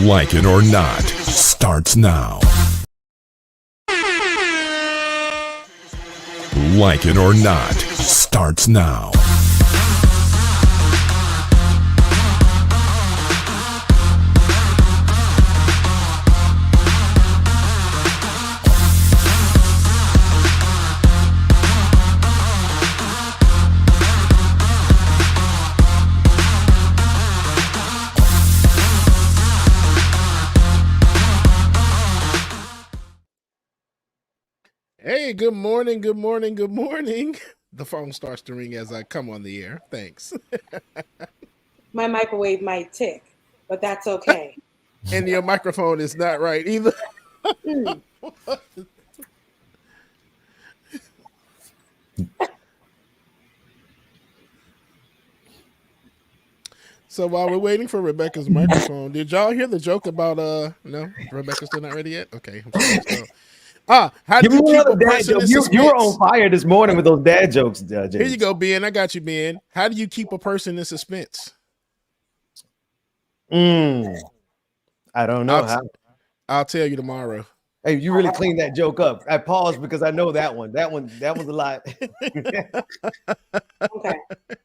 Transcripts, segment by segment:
Like It or Not starts now. Like It or Not starts now. Hey, good morning, good morning, good morning. The phone starts to ring as I come on the air. Thanks. My microwave might tick, but that's okay. And your microphone is not right either. So while we're waiting for Rebecca's microphone, did y'all hear the joke about no? Rebecca's still not ready yet? Okay. How Give did me you keep another a dad person joke. in You were on suspense? fire this morning with those dad jokes, James. Here you go, Ben. I got you, Ben. How do you keep a person in suspense? I don't know how. I'll tell you tomorrow. Hey, you really cleaned that joke up. I paused because I know that one. That was a lot. Okay.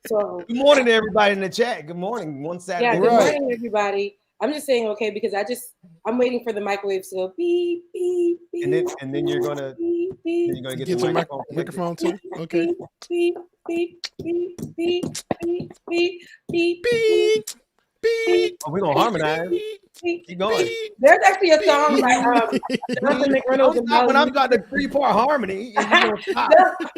So Good morning to everybody in the chat. Good morning. One Saturday. yeah, good Right. morning, everybody. I'm just saying okay because I'm waiting for the microwave to go beep beep beep. And then you're gonna beep, beep, get Get the your microphone. microphone too. Okay. beep beep beep beep beep beep beep Beep, beep. Oh, we're gonna harmonize. beep. Keep going. There's actually a song by Jonathan Don't McReynolds and stop when Molly I've got the 3-part harmony. And you're gonna stop.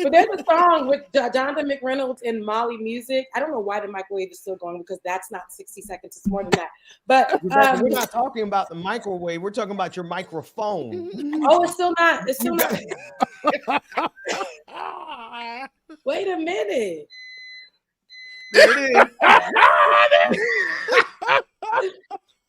But there's a song with Jonathan McReynolds and Molly Music. I don't know why the microwave is still going because that's not 60 seconds. It's more than that. But Rebecca, we're not talking about the microwave. We're talking about your microphone. oh, it's still not. It's still not. Wait a minute. There it is.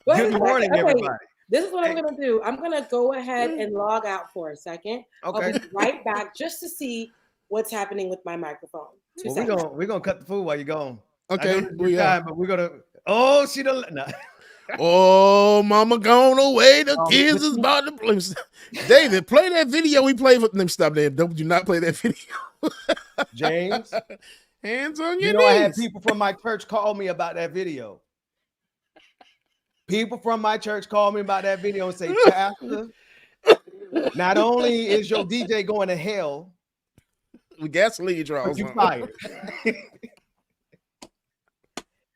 Wait a Good morning, second. Okay, everybody. this is what I'm gonna do. I'm gonna go ahead and log out for a second. Okay. I'll be right back just to see what's happening with my microphone. Well, we're gonna cut the food while you're gone. Okay. But we're gonna. Oh, she don't. No. Oh, mama gone away. The kids is about to play. David, play that video we played for them. Stop there. Don't you not play that video. James, hands on your you know, knees. I had people from my church call me about that video. People from my church call me about that video and say, Pastor, not only is your DJ going to hell, with gasoline draws, but you fired.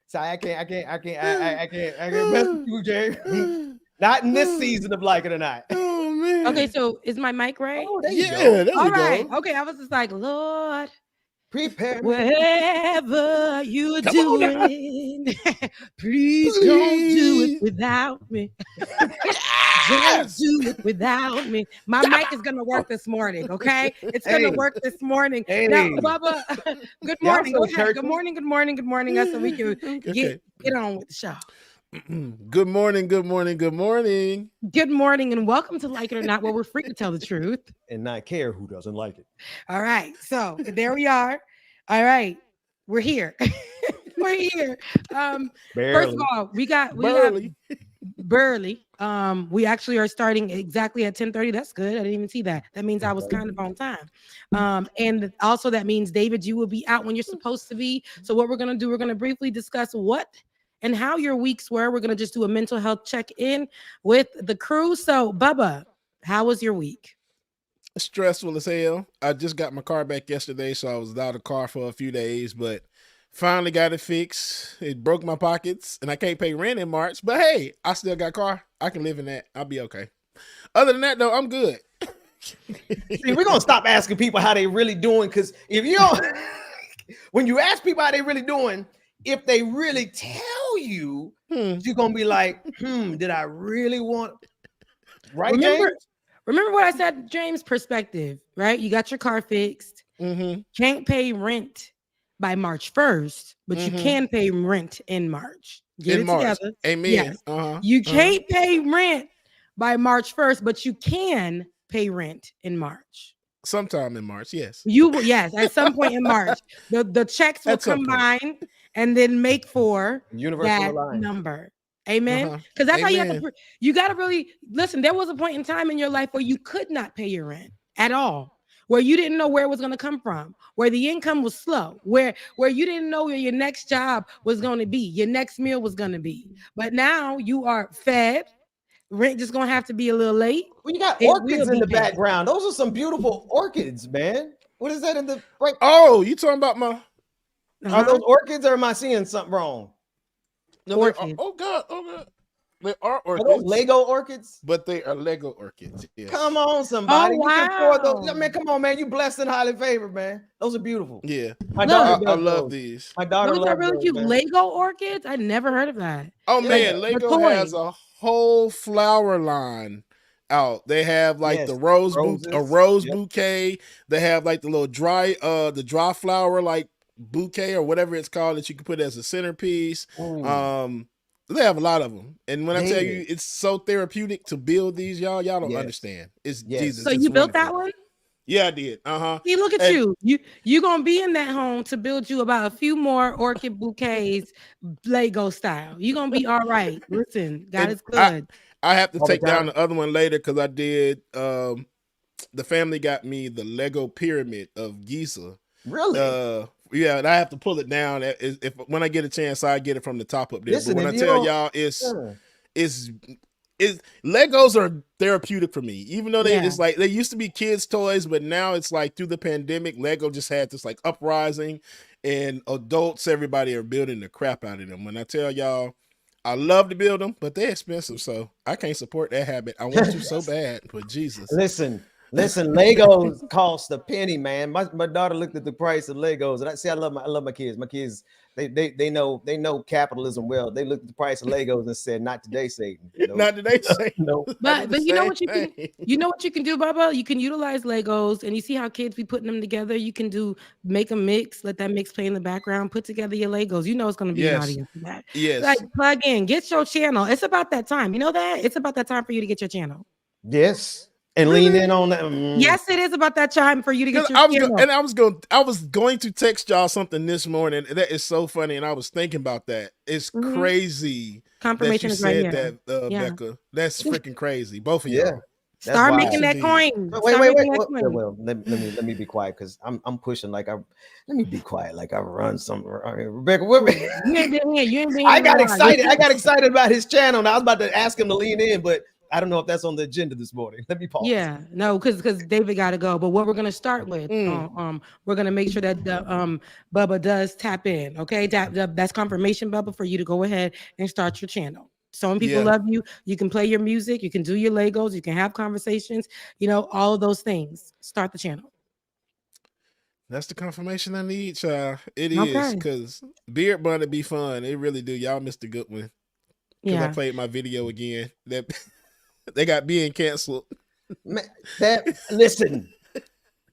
Sorry, I can't mess with you, James. Not in this season of Like It or Not. Oh man. Okay, so is my mic right? Oh, there you Yeah, go. there All we right. go. Okay, I was just like, Lord, Prepare. whatever you're Come on now. doing, please don't do it without me. Don't do it without me. My mic is gonna work this morning. Okay, it's gonna work this morning. Now, Bubba, good morning. so Go ahead. churchy. Good morning. Good morning. Good morning. Us, so we can get on with the show. Good morning. Good morning. Good morning. Good morning, and welcome to Like It or Not, where we're free to tell the truth. And not care who doesn't like it. All right, so there we are. All right, we're here. We're here. First of all, we got Burley. We actually are starting exactly at 10:30. That's good. I didn't even see that. That means I was kind of on time. And also that means, David, you will be out when you're supposed to be. So what we're gonna do, we're gonna briefly discuss what and how your weeks were. We're gonna just do a mental health check-in with the crew. So, Bubba, how was your week? Stressful as hell. I just got my car back yesterday, so I was without a car for a few days, but finally got it fixed. It broke my pockets, and I can't pay rent in March. But hey, I still got a car. I can live in that. I'll be okay. Other than that, though, I'm good. See, we're gonna stop asking people how they really doing, because if you don't, when you ask people how they really doing, if they really tell you, you're gonna be like, did I really want? Right? Remember what I said, James? Perspective, right? You got your car fixed. Can't pay rent by March 1st, but you can pay rent in March. Get it together. Amen. Yes. You can't pay rent by March 1st, but you can pay rent in March. Sometime in March, yes. Yes, at some point in March. The checks will combine and then make for universal that line number. Amen. Because that's how you have Amen. to. You got to really listen. There was a point in time in your life where you could not pay your rent at all, where you didn't know where it was going to come from, where the income was slow, where you didn't know where your next job was going to be, your next meal was going to be. But now you are fed. Rent just gonna have to be a little late. When you got It orchids will in be the paid. background, those are some beautiful orchids, man. What is that in the right? Oh, you talking about my? Are those orchids, or am I seeing something wrong? No, they are, Orchids. oh God, they are Are those orchids, Lego orchids? but they are Lego orchids. Yes. Come on, somebody. Oh, You can afford those. wow. Man, come on, man. You blessed and highly favored, man. Those are beautiful. Yeah, My Look. daughter I does love those. these. My daughter Those are loves really those, cute. man. Lego orchids. I never heard of that. Oh Yeah, man, the Lego toy. has a whole flower line out. They have like Yes, the rose roses. Yep. bouquet. They have like the little dry flower like bouquet or whatever it's called that you can put as a centerpiece. Ooh. They have a lot of them, and when I tell Yeah. you it's so therapeutic to build these, y'all don't Yes. understand. It's Yes. Jesus. So it's you built that wonderful. one? Yeah, I did. See, look at And- you gonna be in that home to build you about a few more orchid bouquets, Lego style. You gonna be all right. Listen, God And is good. I have to All the take down time. the other one later because I did. The family got me the Lego pyramid of Giza. Really? Yeah, and I have to pull it down. If when I get a chance, I get it from the top up there. Listen, but when I if you tell don't- y'all, Yeah. it's Legos are therapeutic for me. Even though Yeah. it's like they used to be kids' toys, but now it's like through the pandemic, Lego just had this like uprising, and adults, everybody are building the crap out of them. When I tell y'all, I love to build them, but they're expensive, so I can't support that habit. I want to so bad, but Jesus. Listen, Legos cost a penny, man. My daughter looked at the price of Legos, and I love my kids. My kids, they know capitalism well. They looked at the price of Legos and said, "Not today, Satan." No. Not today, say No. But you know what you can do, Bubba? You can utilize Legos, and you see how kids be putting them together. You can make a mix, let that mix play in the background, put together your Legos. You know it's gonna be an Yes. audience for that. Yes. Like plug in, get your channel. It's about that time. You know that? It's about that time for you to get your channel. Yes, and lean in on that. Yes, it is about that time for you to get 'Cause your channel. I was going to text y'all something this morning. That is so funny, and I was thinking about that. It's crazy Confirmation that you is right said here. that, Yeah. Becca. That's freaking crazy. Both of Yeah. y'all. That's Start wild. making that Yes, coin. Wait. Start making that coin. Well, let me be quiet because I'm pushing like let me be quiet like I run something. Rebecca, You ain't been here. You ain't been here. I in a got while. excited. I got excited about his channel. And I was about to ask him to lean in, but I don't know if that's on the agenda this morning. Let me pause. Yeah, no, because David got to go. But what we're gonna start with, we're gonna make sure that the Bubba does tap in. Okay, that's confirmation, Bubba, for you to go ahead and start your channel. So when people Yeah. love you, you can play your music, you can do your Legos, you can have conversations, all of those things. Start the channel. That's the confirmation I need, child. It is Okay. because Beard Bun would be fun. It really do. Y'all missed a good one. Because I Yeah. played my video again. That they got being canceled. Man, listen,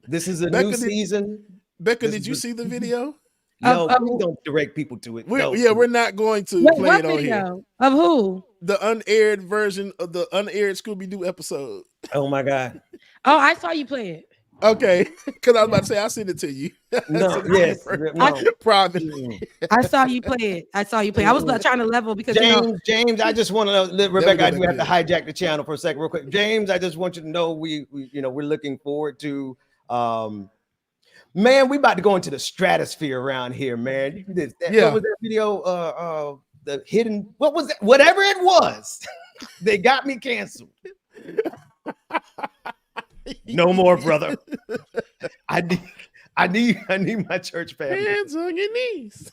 this is a Becca, new did- season. Becca, This did is you the- see the video? No, Of- please don't direct people to it. No. We're not going to Wait, play what it on here. video? Of who? The unaired version of the unaired Scooby Doo episode. Oh my God. Oh, I saw you play it. Okay, because I was about to say I'll send it to you. No, Send it to you yes, first. no. Privately. I saw you play it. I was trying to level because James, I just want to know, Rebecca, I do have to good. hijack the channel for a second, real quick. James, I just want you to know we're looking forward to man, we about to go into the stratosphere around here, man. Yeah. What was that video? The hidden, what was that? Whatever it was, they got me canceled. No more, brother. I need my church family. Hands on your knees.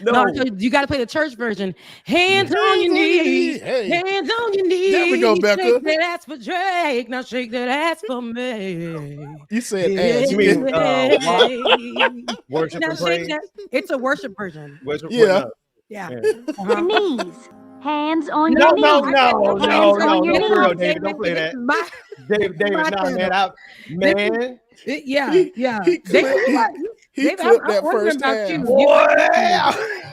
No, you got to play the church version. Hands on your knees. Hey. Hands on your knees. There we go, Becca. Shake that ass for Drake. Now shake that ass for me. You said Yeah, ass. You mean, yeah. Worship Now and shake praise. that. It's a worship version. Worship, Yeah. Yeah. Your knees. Hands on No, your knees. no, Hands on your for real, knees. David, don't play that. My- David, My nah, channel. man, yeah. He David, clipped David, that I'm wondering first about half. you. boy.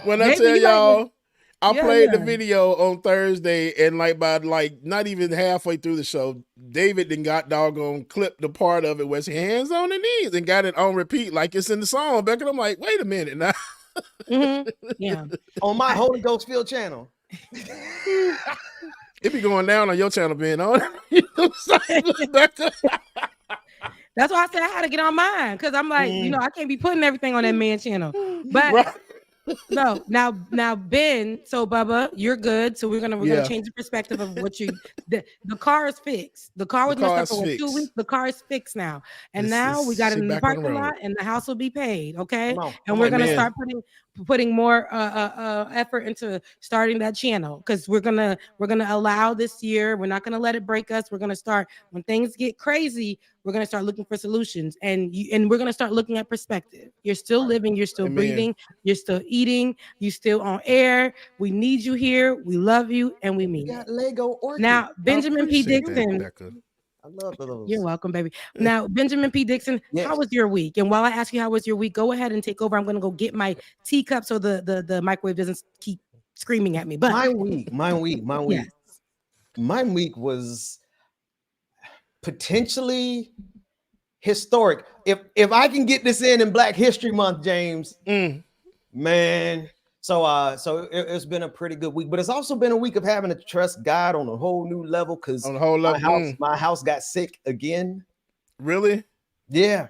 When I Maybe tell you might y'all, I Yeah, played the yeah. video on Thursday, and by not even halfway through the show, David then got doggone clipped the part of it where it's hands on the knees and got it on repeat like it's in the song. Beck, and I'm like, wait a minute now. Mhm. Yeah. On my Holy Ghost Field channel. It be going down on your channel, Ben. On That's why I said I had to get on mine because I'm like, you know, I can't be putting everything on that man channel. But right. no, now Ben, so Bubba, you're good. So we're gonna change the perspective of what you the car is fixed. The car was messed up for 2 weeks. The car is fixed now. And now we got it in the parking lot and the house will be paid. Okay. And we're gonna start putting more effort into starting that channel because we're gonna allow this year. We're not gonna let it break us. We're gonna start when things get crazy. We're gonna start looking for solutions, and we're gonna start looking at perspective. You're still living, you're still breathing, you're still eating, you still on air. We need you here. We love you, and we mean it. Lego orchid. Now, Benjamin P. Dixon. I love those. You're welcome, baby. Now, Benjamin P. Dixon, how was your week? And while I ask you how was your week, go ahead and take over. I'm going to go get my teacup so the microwave doesn't keep screaming at me. But my week. Yes. My week was potentially historic. If I can get this in Black History Month, James, man. So it's been a pretty good week, but it's also been a week of having to trust God on a whole new level because my house got sick again. Really? Yeah.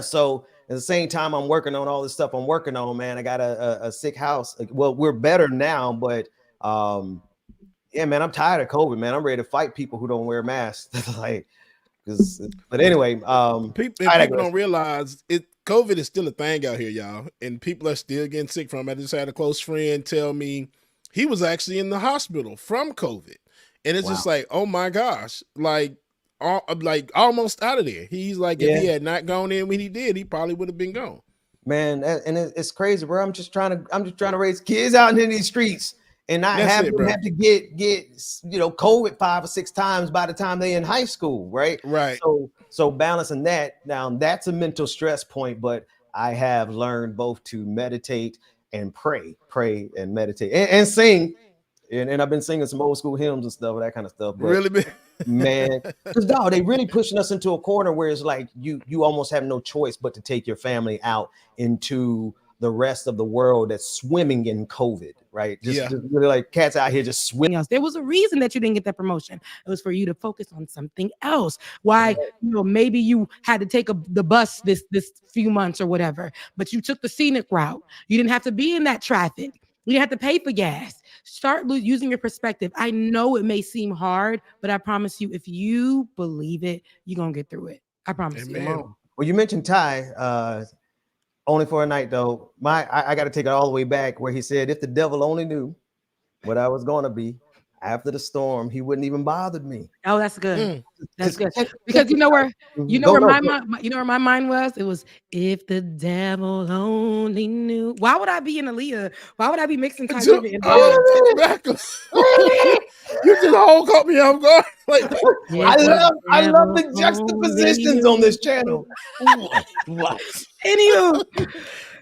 So at the same time, I'm working on all this stuff I'm working on, man. I got a sick house. Well, we're better now, but yeah, man, I'm tired of COVID, man. I'm ready to fight people who don't wear masks. But anyway, people don't realize it. COVID is still a thing out here, y'all, and people are still getting sick from it. I just had a close friend tell me he was actually in the hospital from COVID, and it's just like, oh my gosh, like almost out of there. He's like, if he had not gone in when he did, he probably would have been gone. Man, and it's crazy, bro. I'm just trying to raise kids out in these streets and not have to get COVID 5 or 6 times by the time they're in high school, right? Right. So balancing that, now that's a mental stress point, but I have learned both to meditate and pray and meditate and sing. And I've been singing some old school hymns and stuff, that kind of stuff. But really, man, because they really pushing us into a corner where it's like you almost have no choice but to take your family out into the rest of the world that's swimming in COVID, right? Just really like cats out here just swimming. There was a reason that you didn't get that promotion. It was for you to focus on something else. Why, maybe you had to take the bus this few months or whatever, but you took the scenic route. You didn't have to be in that traffic. You didn't have to pay for gas. Start using your perspective. I know it may seem hard, but I promise you, if you believe it, you're going to get through it. I promise you. Well, you mentioned Ty, only for a night though. I got to take it all the way back where he said, if the devil only knew what I was going to be after the storm, he wouldn't even bother me. Oh, that's good. That's good. Because you know where my mind was? It was, if the devil only knew. Why would I be in Aaliyah? Why would I be mixing Ty Tribbett in You just all caught me off guard. Like, I love the juxtapositions on this channel. Anywho,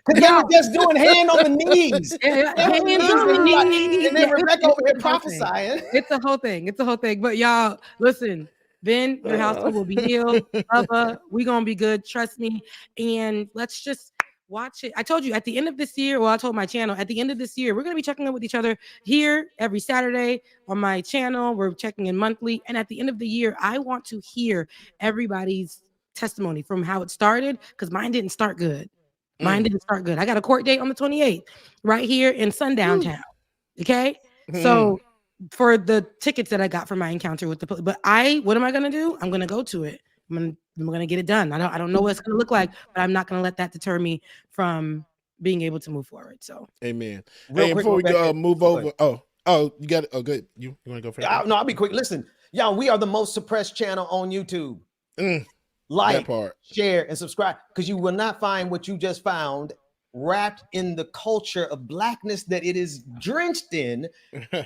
because they were just doing hand on the knees. And then Rebecca over here prophesying. It's a whole thing. But y'all, listen, Ben, your household will be healed. Bubba, we're going to be good. Trust me. And let's just watch it. I told you at the end of this year, I told my channel, at the end of this year, we're going to be checking in with each other here every Saturday on my channel. We're checking in monthly. And at the end of the year, I want to hear everybody's testimony from how it started, because mine didn't start good. I got a court date on the 28th right here in Sundown Town. Okay. So for the tickets that I got for my encounter with the police, what am I going to do? I'm going to go to it. I'm going to get it done. I don't know what it's going to look like, but I'm not going to let that deter me from being able to move forward. So, amen. Hey, before we move over. Oh, you got it. Oh, good. You want to go first? No, I'll be quick. Listen, y'all, we are the most suppressed channel on YouTube. Like, share, and subscribe, because you will not find what you just found wrapped in the culture of Blackness that it is drenched in,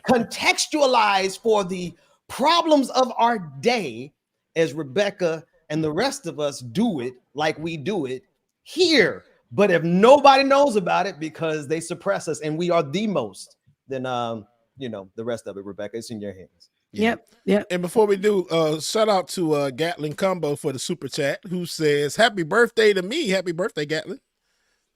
contextualized for the problems of our day, as Rebecca and the rest of us do it like we do it here. But if nobody knows about it because they suppress us and we are the most, then the rest of it, Rebecca, it's in your hands. Yep. And before we do, shout out to Gatlin Combo for the super chat, who says, happy birthday to me. Happy birthday, Gatlin.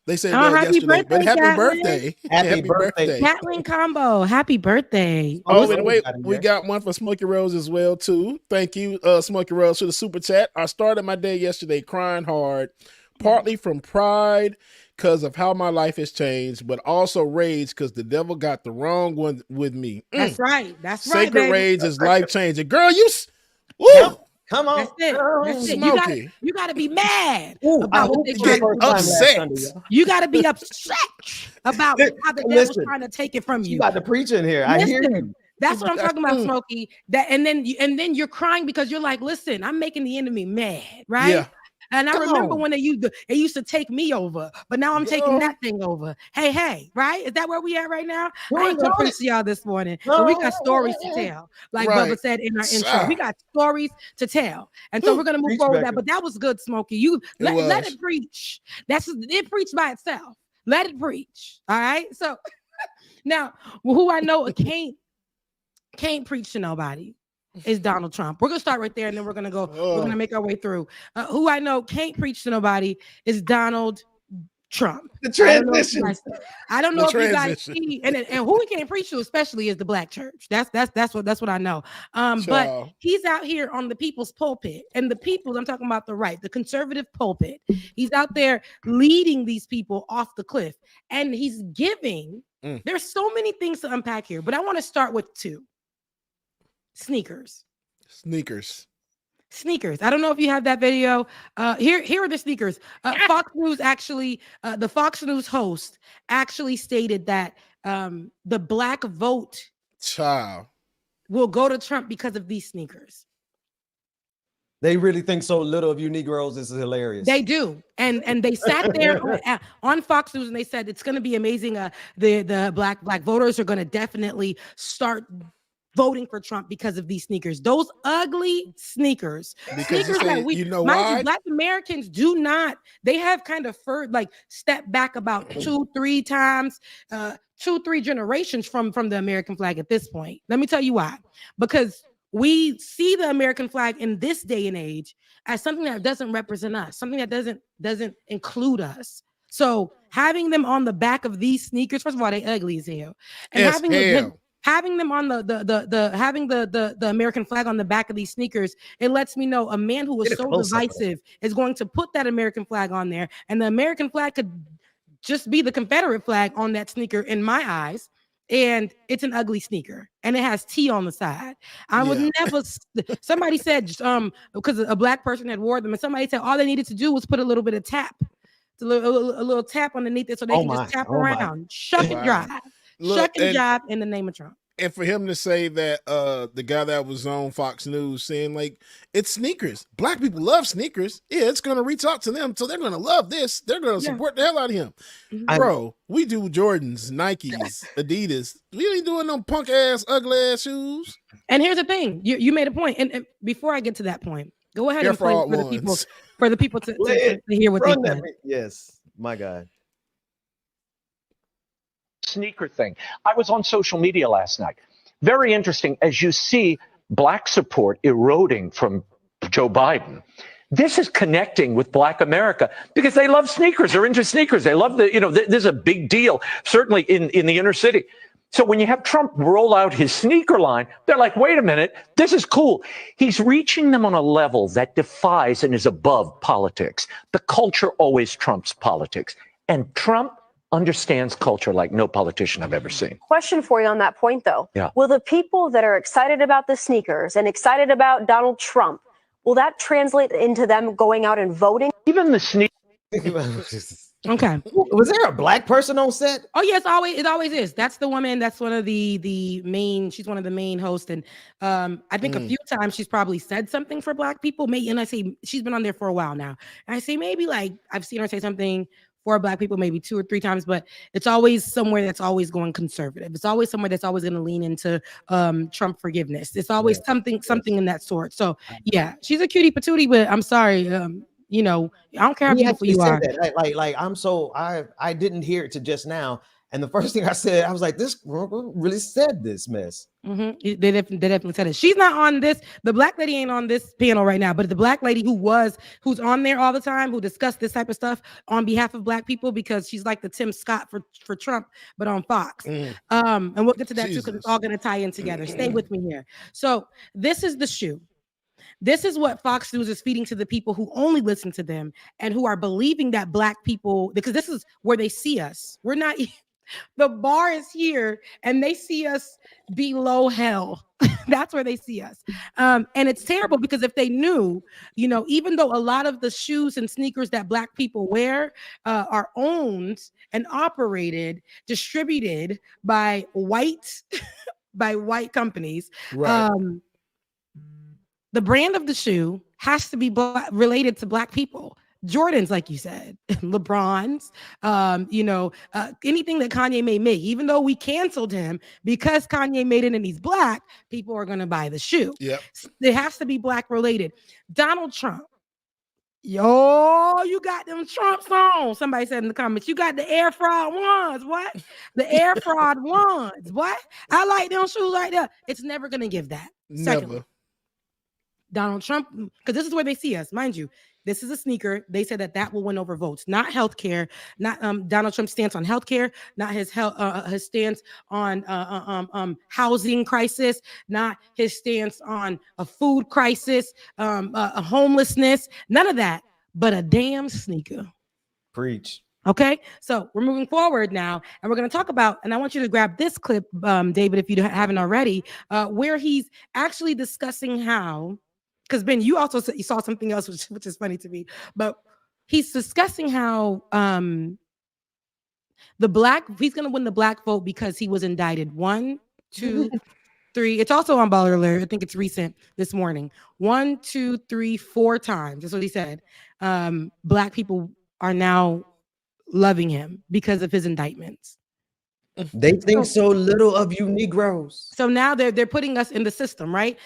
They said Oh, that happy yesterday. But birthday, happy Catlin. birthday. Happy birthday. Catlin combo. Happy birthday. Oh, what's and the wait, got in we there? got one for Smokey Rose as well, too. Thank you, Smokey Rose, for the super chat. I started my day yesterday crying hard, partly from pride because of how my life has changed, but also rage because the devil got the wrong one with me. That's right. That's right, Sacred baby. rage is life changing. Girl, woo! Come on. That's it. That's it. Smoky. You gotta be mad Ooh, I about what hope they you trying get to first do. time last upset. Sunday, y'all. You gotta be upset about how the devil's Listen, trying to take it from You you. got the preacher in here. I hear Listen, you. that's what I'm talking about, Smokey. That and then you're crying because you're like, listen, I'm making the enemy mad, right? Yeah. And I Come remember on. when it used to take me over, but now I'm taking that thing over. Hey, right? Is that where we at right now? I ain't gonna preach to y'all this morning, but we got stories to tell. Like Right. Bubba said in our intro, Child. we got stories to tell, and so we're gonna move Preach, forward with Becca. that. But that was good, Smokey. You let was. it preach. It preached by itself. Let it preach. All right. So now, who I know can't preach to nobody is Donald Trump. We're gonna start right there, and then we're gonna go. We're gonna make our way through. Who I know can't preach to nobody is Donald Trump. The transition. I don't know if you guys transition. see, and who we can't preach to, especially, is the black church. That's what I know. But Child. he's out here on the people's pulpit, and the people's, I'm talking about the right, the conservative pulpit. He's out there leading these people off the cliff, and he's giving. There's so many things to unpack here, but I want to start with two. Sneakers. I don't know if you have that video. Here are the sneakers. Fox News actually, the Fox News host actually stated that the black vote Child. will go to Trump because of these sneakers. They really think so little of you Negroes. This is hilarious. They do, and they sat there on Fox News and they said it's going to be amazing. The black voters are going to definitely start voting for Trump because of these sneakers. Those ugly sneakers. Because sneakers that you know mind why? you, black Americans do not. They have kind of step back about 2-3 times, 2-3 generations from the American flag at this point. Let me tell you why. Because we see the American flag in this day and age as something that doesn't represent us, something that doesn't include us. So having them on the back of these sneakers, first of all, they ugly as hell, and having them on the American flag on the back of these sneakers, it lets me know a man who is so divisive is going to put that American flag on there, and the American flag could just be the Confederate flag on that sneaker in my eyes. And it's an ugly sneaker, and it has T on the side. I would never. Somebody said because a black person had wore them, and somebody said all they needed to do was put a little bit of tap, a little tap underneath it, so they can just tap around, shuck and drive. Shuck and jive in the name of Trump. And for him to say that the guy that was on Fox News saying like it's sneakers. Black people love sneakers. Yeah, it's gonna reach out to them. So they're gonna love this. They're gonna support the hell out of him. Bro, we do Jordans, Nikes, Adidas. We ain't doing them punk ass, ugly ass shoes. And here's the thing. You made a point. And before I get to that point, go ahead and play for the people to hear what they said. Yes, my God. Sneaker thing. I was on social media last night. Very interesting. As you see black support eroding from Joe Biden, this is connecting with black America because they love sneakers. They're into sneakers. They love this is a big deal, certainly in the inner city. So when you have Trump roll out his sneaker line, they're like, wait a minute, this is cool. He's reaching them on a level that defies and is above politics. The culture always trumps politics. And Trump understands culture like no politician I've ever seen. Question for you on that point, though. Yeah. Will the people that are excited about the sneakers and excited about Donald Trump, will that translate into them going out and voting? Even the sneakers. Okay. Was there a black person on set? Oh yes, it always is. That's the woman. That's one of the main. She's one of the main hosts, and I think a few times she's probably said something for black people. Maybe, and I say she's been on there for a while now. And I say maybe like I've seen her say something for black people maybe 2 or 3 times, but it's always somewhere that's always going conservative. It's always somewhere that's always going to lean into Trump forgiveness. It's always something in that sort. So yeah, she's a cutie patootie, but I'm sorry. I don't care how beautiful you are. Like I'm so I didn't hear it to just now. And the first thing I said, I was like, this girl really said this mess. They definitely said it. She's not on this. The black lady ain't on this panel right now, but the black lady who's on there all the time, who discussed this type of stuff on behalf of black people, because she's like the Tim Scott for Trump, but on Fox. And we'll get to that too, because it's all going to tie in together. Stay with me here. So this is the shoe. This is what Fox News is feeding to the people who only listen to them and who are believing that black people, because this is where they see us. We're not. The bar is here and they see us below hell. That's where they see us. And it's terrible, because if they knew, even though a lot of the shoes and sneakers that black people wear are owned and operated, distributed by white companies, Right. the brand of the shoe has to be related to black people. Jordans, like you said, LeBrons, anything that Kanye may make, even though we canceled him because Kanye made it and he's black, people are going to buy the shoe. Yep. It has to be black related. Donald Trump. Yo, you got them Trumps on. Somebody said in the comments, you got the air fraud ones. What? The air fraud ones. What? I like them shoes like that. It's never going to give that. Secondly, Never. Donald Trump, because this is where they see us, mind you. This is a sneaker. They said that will win over votes, not healthcare, not Donald Trump's stance on healthcare, not his stance on housing crisis, not his stance on a food crisis, a homelessness, none of that, but a damn sneaker. Preach. Okay, so we're moving forward now, and we're going to talk about, and I want you to grab this clip, David, if you haven't already, where he's actually discussing how. Because Ben, you also saw something else, which is funny to me, but he's discussing how he's going to win the black vote because he was indicted 1, 2, 3. It's also on Baller Alert. I think it's recent this morning. 1, 2, 3, 4 times. That's what he said. Black people are now loving him because of his indictments. They think so little of you Negroes. So now they're putting us in the system, right?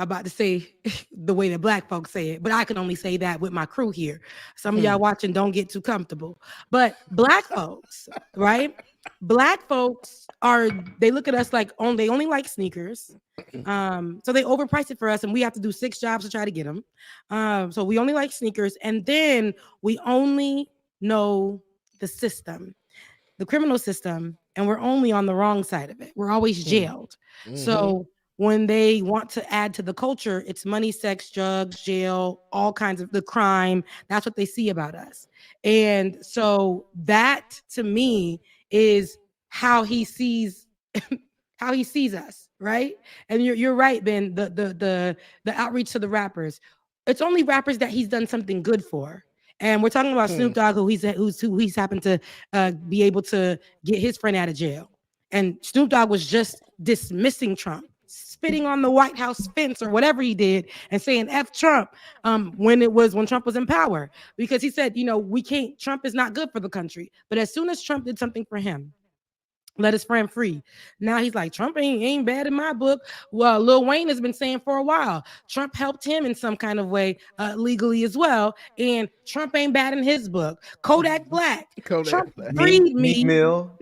About to say the way that black folks say it, but I can only say that with my crew here. Some of y'all watching don't get too comfortable. But black folks, right? Black folks they look at us like they only like sneakers. So they overprice it for us, and we have to do 6 jobs to try to get them. So we only like sneakers, and then we only know the system, the criminal system, and we're only on the wrong side of it. We're always jailed. So when they want to add to the culture, it's money, sex, drugs, jail, all kinds of the crime. That's what they see about us. And so that to me is how he sees us, right? And you're right, Ben. The outreach to the rappers. It's only rappers that he's done something good for. And we're talking about Snoop Dogg, who he's happened to be able to get his friend out of jail. And Snoop Dogg was just dismissing Trump, spitting on the White House fence or whatever he did, and saying F Trump when Trump was in power, because he said, Trump is not good for the country. But as soon as Trump did something for him, let his friend free. Now he's like, Trump ain't bad in my book. Well, Lil Wayne has been saying for a while, Trump helped him in some kind of way legally as well. And Trump ain't bad in his book. Kodak Black. Trump freed me. Meek Mill.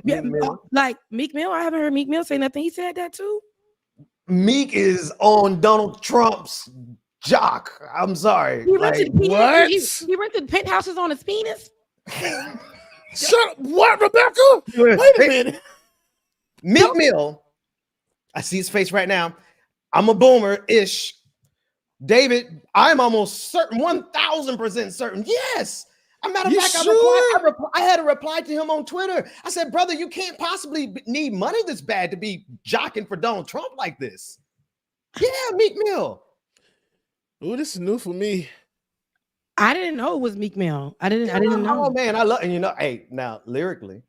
Like Meek Mill. I haven't heard Meek Mill say nothing. He said that too. Meek is on Donald Trump's jock. I'm sorry. He rented what? He rented penthouses on his penis. Shut up. What, Rebecca? Wait a minute. Meek Mill, I see his face right now. I'm a boomer-ish. David, I'm almost certain, 1,000% certain. Yes. As a matter of fact, I had to reply to him on Twitter. I said, brother, you can't possibly need money this bad to be jocking for Donald Trump like this. Yeah, Meek Mill. Oh, this is new for me. I didn't know it was Meek Mill. I didn't know. Oh man, I love, and hey, now lyrically,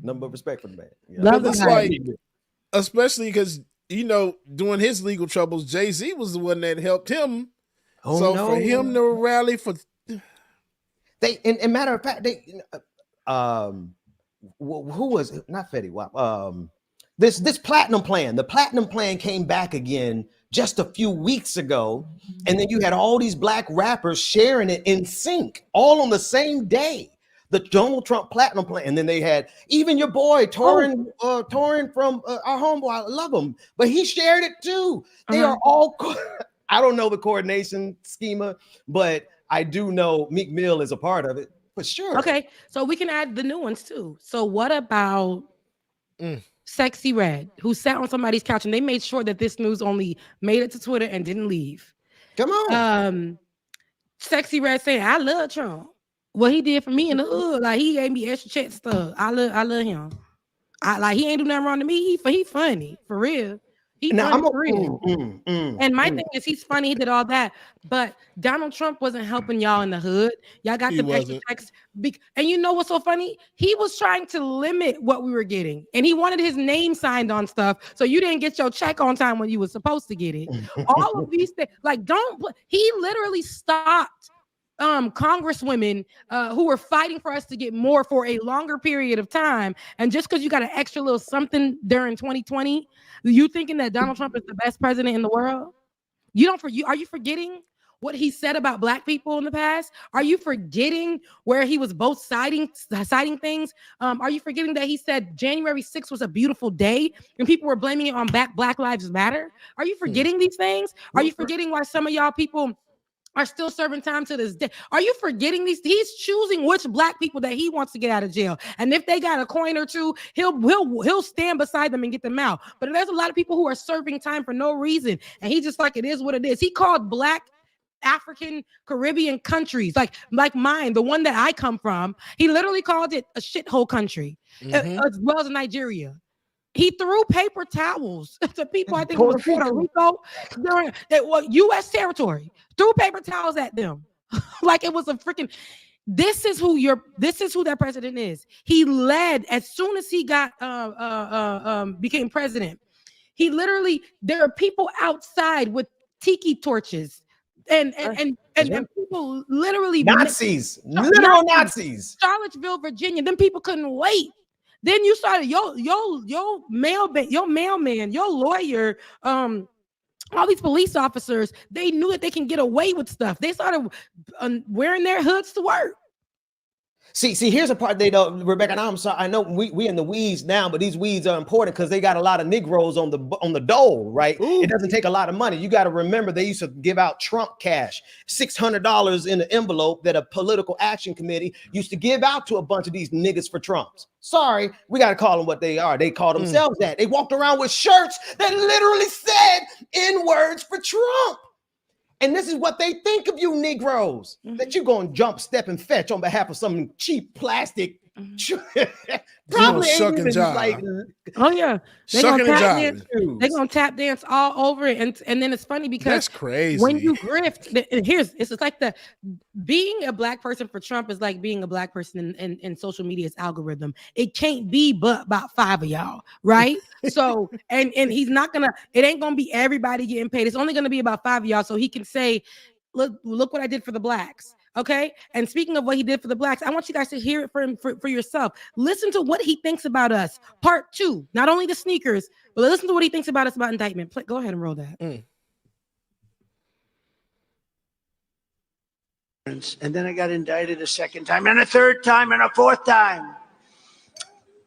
nothing but respect for the man. Love it's like, especially because during his legal troubles, Jay-Z was the one that helped him. For him to rally for matter of fact, who was it? Not Fetty Wap. This platinum plan. The platinum plan came back again just a few weeks ago, and then you had all these black rappers sharing it in sync, all on the same day. the Donald Trump platinum plan. And then they had even your boy Torin from our homeboy. I love him, but he shared it too. They are all. I don't know the coordination schema, but I do know Meek Mill is a part of it for sure. Okay, so we can add the new ones too. So what about Sexy Red, who sat on somebody's couch and they made sure that this news only made it to Twitter and didn't leave? Come on. Sexy Red saying, I love Trump. What he did for me in the hood, like he gave me extra check stuff. I love him. He ain't do nothing wrong to me. He funny for real. And my thing is, he's funny. He did all that, but Donald Trump wasn't helping y'all in the hood. Y'all got the extra checks. And you know what's so funny? He was trying to limit what we were getting, and he wanted his name signed on stuff, so you didn't get your check on time when you were supposed to get it. All of these things, he literally stopped congresswomen who were fighting for us to get more for a longer period of time. And just because you got an extra little something during 2020, you thinking that Donald Trump is the best president in the world? Are you forgetting what he said about black people in the past? Are you forgetting where he was both citing things? Are you forgetting that he said January 6th was a beautiful day and people were blaming it on Black Lives Matter? Are you forgetting these things? Are you forgetting why some of y'all people are still serving time to this day? Are you forgetting these? He's choosing which black people that he wants to get out of jail. And if they got a coin or two, he'll stand beside them and get them out. But there's a lot of people who are serving time for no reason. And he just like, it is what it is. He called black African Caribbean countries, like mine, the one that I come from, he literally called it a shithole country, as well as Nigeria. He threw paper towels to people, I think it was Puerto Rico, during U.S. territory, threw paper towels at them. Like it was a freaking, this is who that president is. He led as soon as he got became president. He literally, there are people outside with tiki torches and people literally Nazis, literal Nazis. Charlottesville, Virginia. Them people couldn't wait. Then you started your mailman, your lawyer, all these police officers. They knew that they can get away with stuff. They started wearing their hoods to work. See, here's a part they don't, Rebecca. And I'm sorry, I know we in the weeds now, but these weeds are important because they got a lot of Negroes on the dole, right? Ooh. It doesn't take a lot of money. You got to remember they used to give out Trump cash, $600 in an envelope that a political action committee used to give out to a bunch of these niggas for Trumps. Sorry, we got to call them what they are. They call themselves that. They walked around with shirts that literally said N-words for Trump. And this is what they think of you Negroes, that you're going to jump, step, and fetch on behalf of some cheap plastic. Probably ain't even like, oh yeah, they're gonna tap dance all over it, and then it's funny because that's crazy. When you grift, it's like being a black person for Trump is like being a black person in social media's algorithm. It can't be but about 5 of y'all, right? So and he's not gonna. It ain't gonna be everybody getting paid. It's only gonna be about 5 of y'all, so he can say, look what I did for the blacks. Okay. And speaking of what he did for the blacks, I want you guys to hear it for yourself. Listen to what he thinks about us. Part 2, not only the sneakers, but listen to what he thinks about us about indictment. Go ahead and roll that. And then I got indicted a second time and a third time and a fourth time.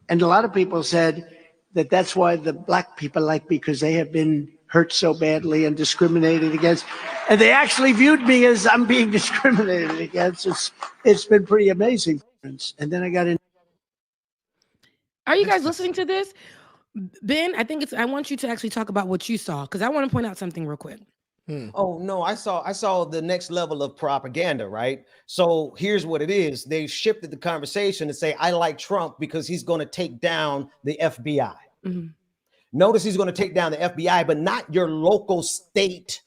And a lot of people said that that's why the black people like me, because they have been hurt so badly and discriminated against. And they actually viewed me as I'm being discriminated against. It's been pretty amazing. And then I got in. Are you guys listening to this? Ben, I want you to actually talk about what you saw, because I want to point out something real quick. Oh no, I saw the next level of propaganda, right? So here's what it is. They shifted the conversation to say, I like Trump because he's going to take down the FBI. Mm-hmm. Notice he's going to take down the FBI, but not your local state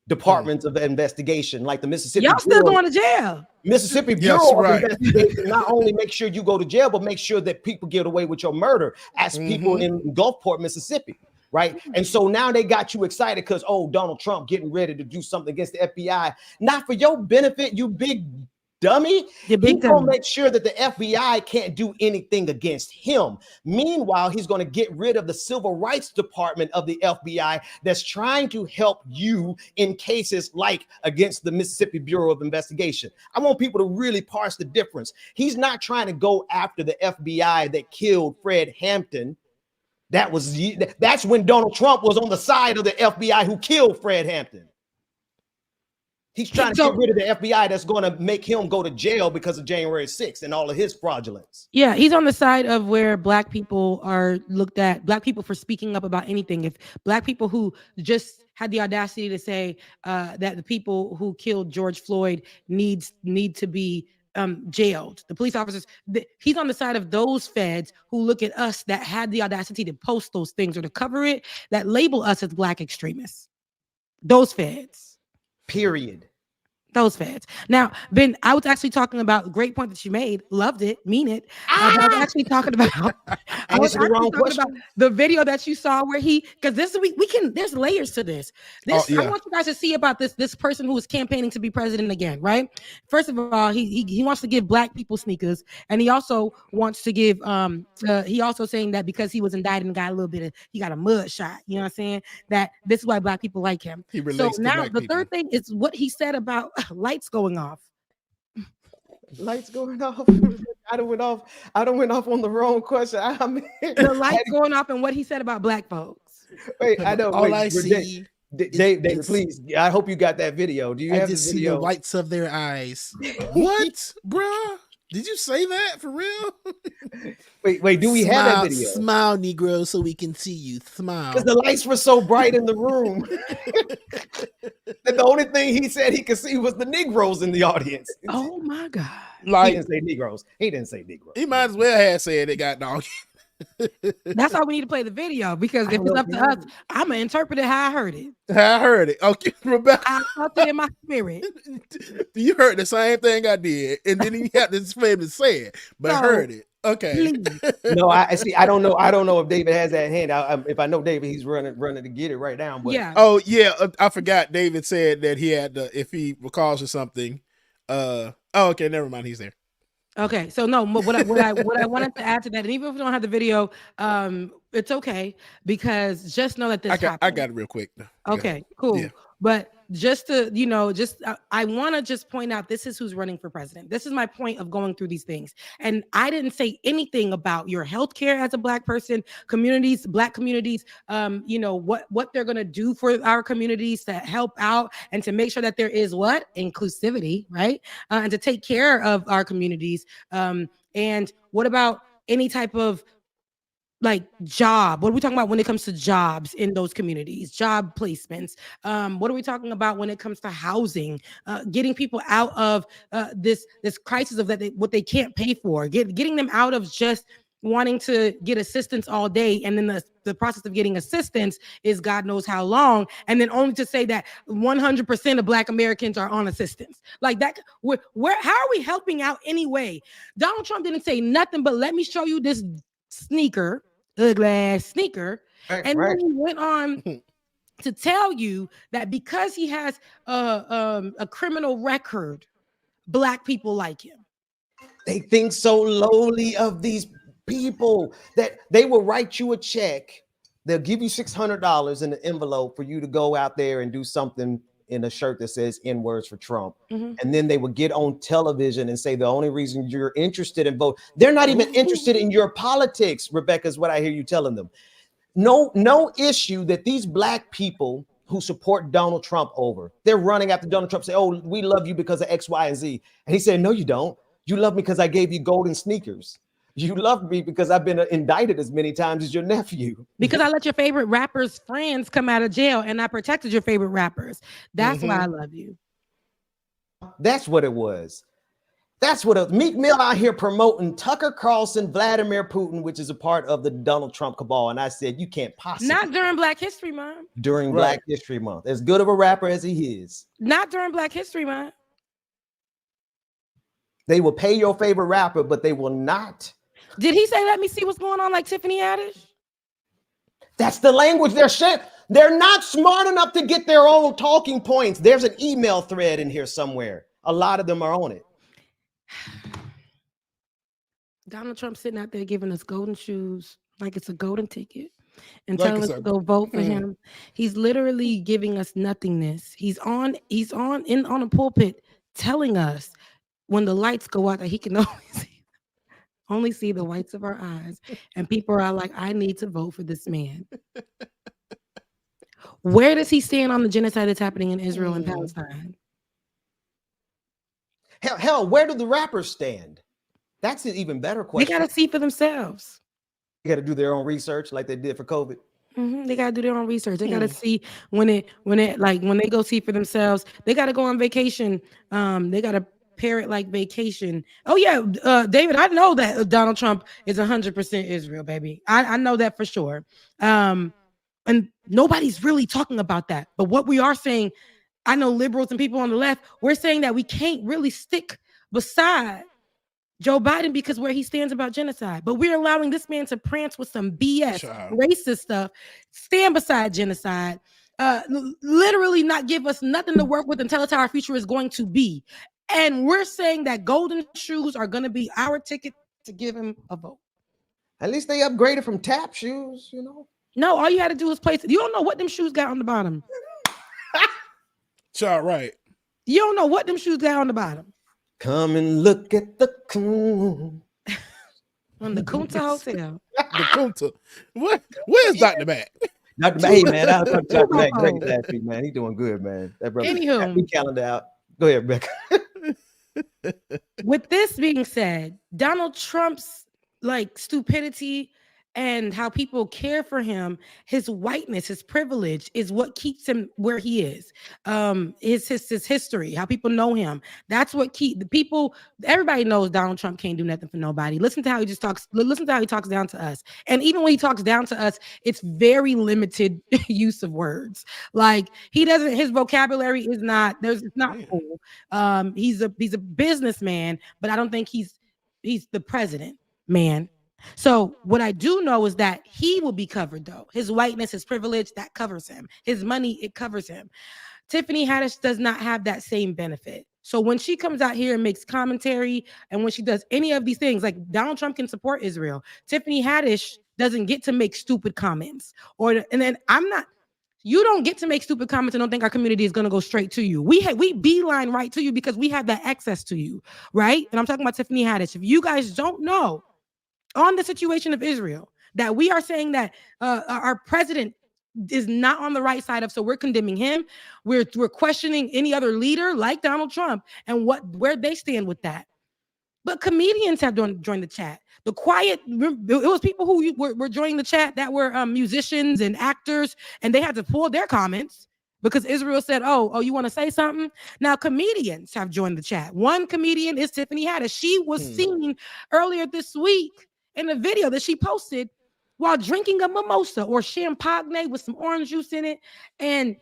departments of investigation, like the Mississippi. Y'all still going to jail. Mississippi Bureau of Investigation not only make sure you go to jail, but make sure that people get away with your murder, as people in Gulfport, Mississippi, right? And so now they got you excited because, oh, Donald Trump getting ready to do something against the FBI. Not for your benefit, you big dummy. The big He's gonna dummy. make sure that the FBI can't do anything against him. Meanwhile, he's gonna get rid of the civil rights department of the FBI that's trying to help you in cases like against the Mississippi Bureau of Investigation. I want people to really parse the difference. He's not trying to go after the FBI that killed Fred Hampton. That's when Donald Trump was on the side of the FBI who killed Fred Hampton. He's trying to get rid of the FBI that's going to make him go to jail because of January 6th and all of his fraudulence. Yeah, he's on the side of where black people are looked at, black people for speaking up about anything. If black people who just had the audacity to say that the people who killed George Floyd need to be jailed, the police officers, he's on the side of those feds who look at us that had the audacity to post those things or to cover it, that label us as black extremists. Those feds. Period. Those feds. Now, Ben, I was actually talking about a great point that you made. Loved it, mean it. But I was actually talking about the video that you saw where because this week there's layers to this. I want you guys to see about this person who is campaigning to be president again, right? First of all, he wants to give black people sneakers, and he also wants to give he also saying that because he was indicted and got he got a mud shot, you know what I'm saying? That this is why black people like him. So now the third thing is what he said about lights going off. Lights going off. I done went off on the wrong question. I mean, the lights going off and what he said about black folks. Wait, I know. All I see, Dave, please. I hope you got that video. Do you have the video? See the lights of their eyes. What, bruh? Did you say that for real? Wait. Do we have that video? Smile, Negro, so we can see you. Smile. Because the lights were so bright in the room that the only thing he said he could see was the Negroes in the audience. Oh my God! He didn't say Negroes. He might as well have said it got dog. That's why we need to play the video, because if it's up to us, I'm gonna interpret it how I heard it. Okay, Rebecca. I felt it in my spirit. You heard the same thing I did, and then he had this family say it, but heard it. Okay. No, I see. I don't know if David has that hand. If I know David, he's running to get it right now. But yeah. Oh yeah, I forgot. David said that he had if he recalls or something. Okay, never mind. He's there. Okay, so no, what I wanted to add to that, and even if we don't have the video, it's okay, because just know that this happened. I got it real quick. Okay, cool. Yeah. But just to, I want to just point out, this is who's running for president. This is my point of going through these things. And I didn't say anything about your healthcare as a black person, communities, black communities, what they're going to do for our communities to help out and to make sure that there is inclusivity, right? And to take care of our communities. And what about any type of job? What are we talking about when it comes to jobs in those communities, job placements? What are we talking about when it comes to housing, getting people out of this crisis of what they can't pay for, getting them out of just wanting to get assistance all day, and then the process of getting assistance is God knows how long, and then only to say that 100% of black Americans are on assistance like that. How are we helping out anyway? Donald Trump didn't say nothing but let me show you this sneaker, ugly ass sneaker, and then he went on to tell you that because he has a criminal record, black people like him. They think so lowly of these people that they will write you a check. They'll give you $600 in an envelope for you to go out there and do something in a shirt that says N words for Trump. Mm-hmm. And then they would get on television and say the only reason you're interested in vote, they're not even interested in your politics, Rebecca, is what I hear you telling them. No issue that these black people who support Donald Trump they're running after Donald Trump, say, oh, we love you because of X, Y, and Z. And he said, no, you don't. You love me because I gave you golden sneakers. You love me because I've been indicted as many times as your nephew. Because I let your favorite rappers' friends come out of jail and I protected your favorite rappers. That's why I love you. That's what it was. That's what Meek Mill out here promoting Tucker Carlson, Vladimir Putin, which is a part of the Donald Trump cabal. And I said, you can't possibly. Not during Black History Month. During Black History Month. As good of a rapper as he is. Not during Black History Month. They will pay your favorite rapper, but they will not. Did he say, let me see what's going on, like Tiffany Haddish? That's the language they're sharing. They're not smart enough to get their own talking points. There's an email thread in here somewhere. A lot of them are on it. Donald Trump sitting out there giving us golden shoes like it's a golden ticket and Like telling us it's to a- go vote for him. He's literally giving us nothingness. He's on a pulpit telling us when the lights go out that he can only see the whites of our eyes. And people are like, I need to vote for this man. Where does he stand on the genocide that's happening in Israel and Palestine? Hell, where do the rappers stand? That's an even better They question. got to see for themselves. They got to do their own research like they did for COVID. They got to do their own research. They got to see when they go see for themselves. They got to go on vacation. They got to pair it like vacation. Oh yeah, David, I know that Donald Trump is 100% Israel, baby. I know that for sure. And nobody's really talking about that. But what we are saying, I know liberals and people on the left, we're saying that we can't really stick beside Joe Biden because where he stands about genocide, but we're allowing this man to prance with some BS, racist stuff, stand beside genocide, literally not give us nothing to work with and tell us how our future is going to be. And we're saying that golden shoes are going to be our ticket to give him a vote. At least they upgraded from tap shoes, you know. No, all you had to do was place it. You don't know what them shoes got on the bottom. Child, right. You don't know what them shoes got on the bottom. Come and look at the coon. On the Kunta Hotel. The Kunta. Where's Dr. Mac? Dr. Mac, hey, man, I was talking to Dr. Mac great last week, man. He's doing good, man. That brother. Anywho. Happy calendar out. Go ahead, Rebecca. With this being said, Donald Trump's stupidity and how people care for him, his whiteness, his privilege is what keeps him where he is. His history, how people know him. That's what the people. Everybody knows Donald Trump can't do nothing for nobody. Listen to how he just talks. Listen to how he talks down to us. And even when he talks down to us, it's very limited use of words. Like he doesn't. His vocabulary is not. It's not cool. He's a businessman, but I don't think he's the president, man. So what I do know is that he will be covered, though. His whiteness, his privilege, that covers him. His money, it covers him. Tiffany Haddish does not have that same benefit. So when she comes out here and makes commentary, and when she does any of these things, like Donald Trump can support Israel, Tiffany Haddish doesn't get to make stupid comments. And then you don't get to make stupid comments and don't think our community is going to go straight to you. We beeline right to you because we have that access to you, right? And I'm talking about Tiffany Haddish. If you guys don't know, on the situation of Israel, that we are saying that our president is not on the right side of, so we're condemning him. We're questioning any other leader like Donald Trump and where they stand with that. But comedians have joined the chat. It was people who were joining the chat that were musicians and actors, and they had to pull their comments because Israel said, oh, you want to say something? Now, comedians have joined the chat. One comedian is Tiffany Haddish. She was seen earlier this week in a video that she posted while drinking a mimosa or champagne with some orange juice in it and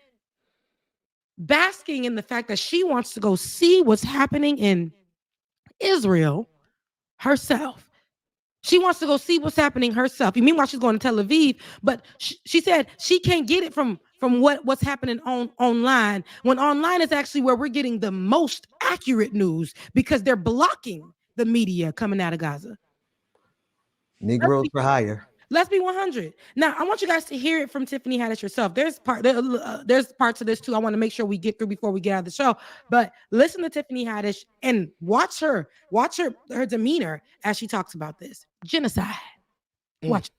basking in the fact that she wants to go see what's happening in Israel herself. She wants to go see what's happening herself. Meanwhile, she's going to Tel Aviv, but she said she can't get it from what's happening online, when online is actually where we're getting the most accurate news because they're blocking the media coming out of Gaza. Negroes for hire. Let's be 100. Now, I want you guys to hear it from Tiffany Haddish herself. There's parts of this too I want to make sure we get through before we get out of the show. But listen to Tiffany Haddish and watch her demeanor as she talks about this genocide. Watch.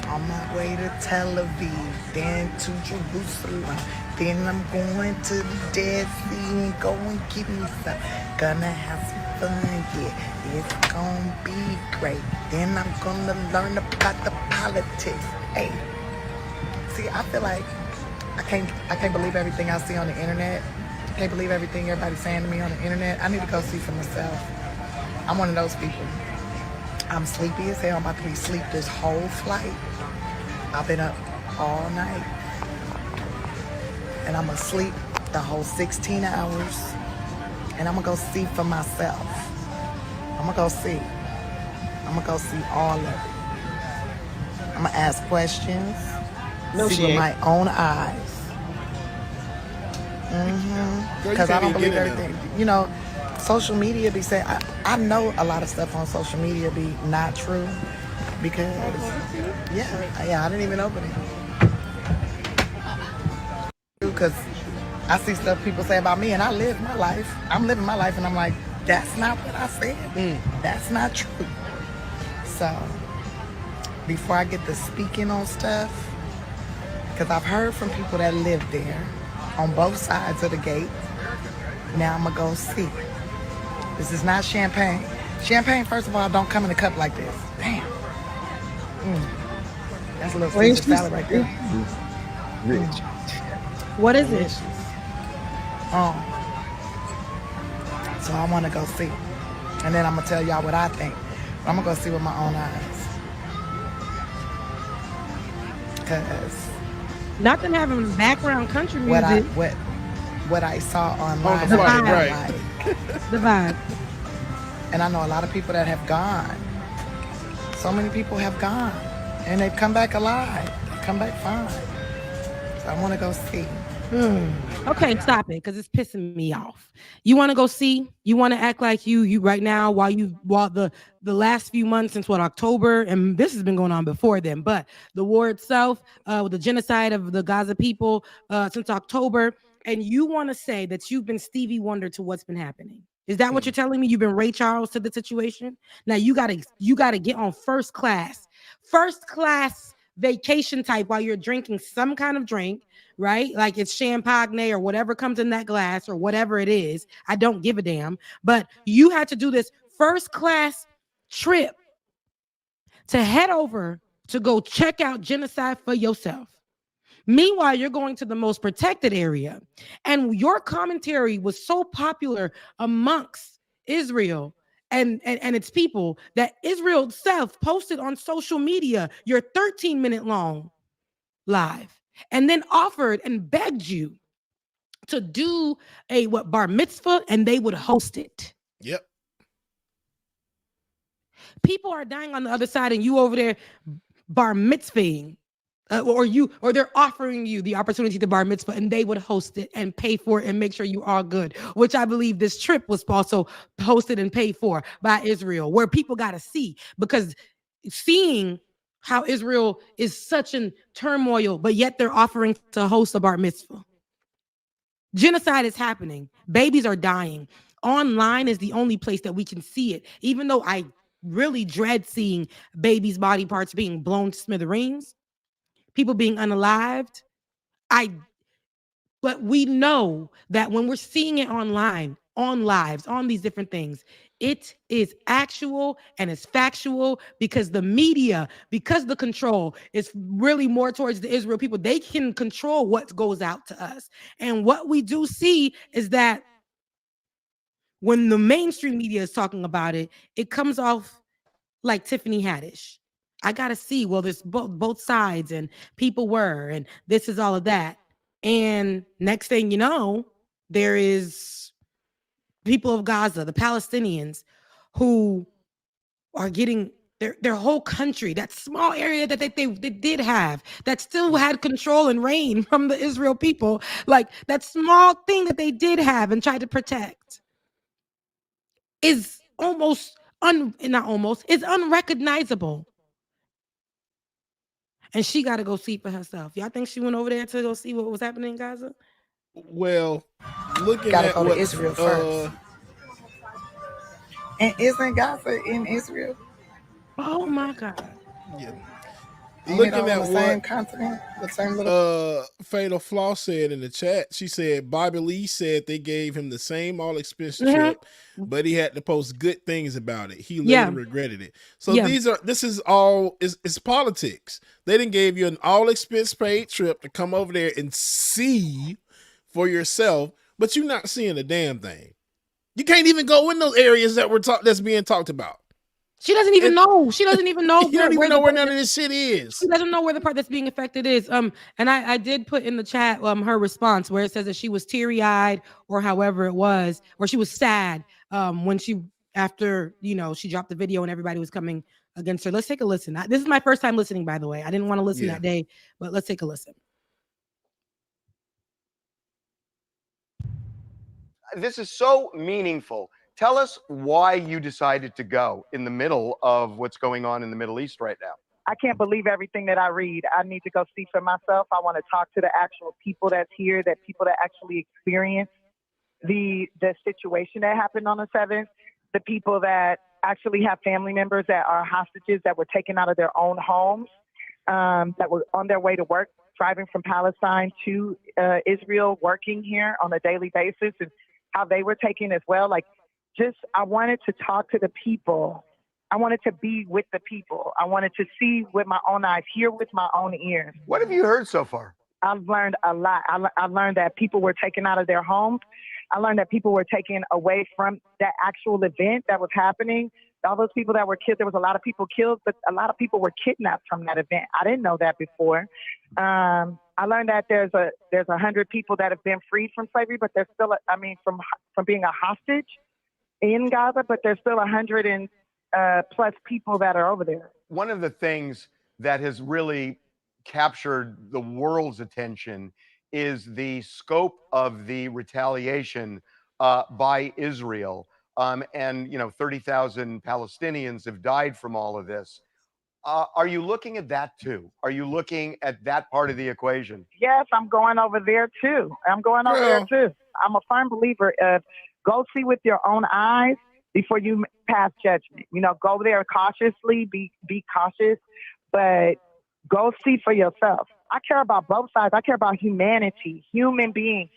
On my way to Tel Aviv, then to Jerusalem, then I'm going to the Dead Sea and go and get me some. Gonna have some fun, yeah, it's gonna be great. Then I'm gonna learn about the politics. Hey, see, I feel like I can't believe everything I see on the internet. I can't believe everything everybody's saying to me on the internet. I need to go see for myself. I'm one of those people. I'm sleepy as hell. I'm about to be asleep this whole flight. I've been up all night. And I'm gonna sleep the whole 16 hours. And I'm gonna go see for myself. I'm gonna go see. I'm gonna go see all of it. I'm gonna ask questions. See with my own eyes. Girl, you Because I can't don't even believe get in everything. You know, social media be saying, I know a lot of stuff on social media be not true because, yeah, I didn't even open it. Because I see stuff people say about me and I live my life. I'm living my life and I'm like, that's not what I said. That's not true. So, before I get to speaking on stuff, because I've heard from people that live there on both sides of the gate. Now I'm going to go see. This is not champagne. Champagne, first of all, don't come in a cup like this. Damn. That's a little Caesar salad right there. Rich. What is it? So I want to go see. And then I'm going to tell y'all what I think. But I'm going to go see with my own eyes. Because Not them having background country what music. what I saw online, the flight, I right. like. The vibe. And I know a lot of people that have gone. So many people have gone. And they've come back alive. They come back fine. So I want to go see. Okay, stop it, because it's pissing me off. You want to go see? You want to act like you right now while the last few months since October, and this has been going on before then, but the war itself, with the genocide of the Gaza people since October, and you want to say that you've been Stevie Wonder to what's been happening? Is that what you're telling me? You've been Ray Charles to the situation? Now you gotta get on first class vacation type while you're drinking some kind of drink, right? Like it's champagne or whatever comes in that glass or whatever it is. I don't give a damn. But you had to do this first class trip to head over to go check out genocide for yourself. Meanwhile, you're going to the most protected area. And your commentary was so popular amongst Israel and its people that Israel itself posted on social media your 13-minute long live and then offered and begged you to do a bar mitzvah, and they would host it. Yep. People are dying on the other side and you over there bar mitzvahing. Or they're offering you the opportunity to bar mitzvah, and they would host it and pay for it and make sure you are good, which I believe this trip was also hosted and paid for by Israel, where people got to see, because seeing how Israel is such in turmoil, but yet they're offering to host a bar mitzvah. Genocide is happening. Babies are dying. Online is the only place that we can see it, even though I really dread seeing babies' body parts being blown to smithereens, people being unalived. But we know that when we're seeing it online, on lives, on these different things, it is actual and it's factual, because the media, because the control is really more towards the Israel people. They can control what goes out to us. And what we do see is that when the mainstream media is talking about it, it comes off like Tiffany Haddish. I got to see, well, there's both sides and people were, and this is all of that. And next thing you know, there is people of Gaza, the Palestinians, who are getting their whole country, that small area that they did have, that still had control and reign from the Israel people, like that small thing that they did have and tried to protect is is unrecognizable. And she got to go see for herself. Y'all think she went over there to go see what was happening in Gaza? Well, looking Gotta at go to what Israel first. And isn't Gaza in Israel? Oh my God. Yeah. Looking Looking at the what same continent, the same little Fatal Flaw said in the chat, she said Bobby Lee said they gave him the same all expense trip, but he had to post good things about it. He later regretted it. So this is all it's politics. They didn't give you an all expense paid trip to come over there and see for yourself, but you're not seeing a damn thing. You can't even go in those areas that's being talked about. She doesn't even know. She doesn't even know. You don't even know where none of this shit is. She doesn't know where the part that's being affected is. And I did put in the chat her response where it says that she was teary-eyed or however it was, or she was sad when after she dropped the video and everybody was coming against her. Let's take a listen. This is my first time listening, by the way. I didn't want to listen that day, but let's take a listen. this is so meaningful. Tell us why you decided to go in the middle of what's going on in the Middle East right now. I can't believe everything that I read. I need to go see for myself. I want to talk to the actual people that's here, that people that actually experience the situation that happened on the 7th, the people that actually have family members that are hostages that were taken out of their own homes, that were on their way to work, driving from Palestine to Israel, working here on a daily basis, and how they were taken as well. Like, just, I wanted to talk to the people. I wanted to be with the people. I wanted to see with my own eyes, hear with my own ears. What have you heard so far? I've learned a lot. I learned that people were taken out of their homes. I learned that people were taken away from that actual event that was happening. All those people that were killed, there was a lot of people killed, but a lot of people were kidnapped from that event. I didn't know that before. I learned that there's 100 people that have been freed from slavery, but there's still, from being a hostage in Gaza, but there's still 100 and plus people that are over there. One of the things that has really captured the world's attention is the scope of the retaliation by Israel. And 30,000 Palestinians have died from all of this. Are you looking at that too? Are you looking at that part of the equation? Yes, I'm going over there too. I'm a firm believer of go see with your own eyes before you pass judgment. Go there cautiously, be cautious, but go see for yourself. I care about both sides. I care about humanity, human beings.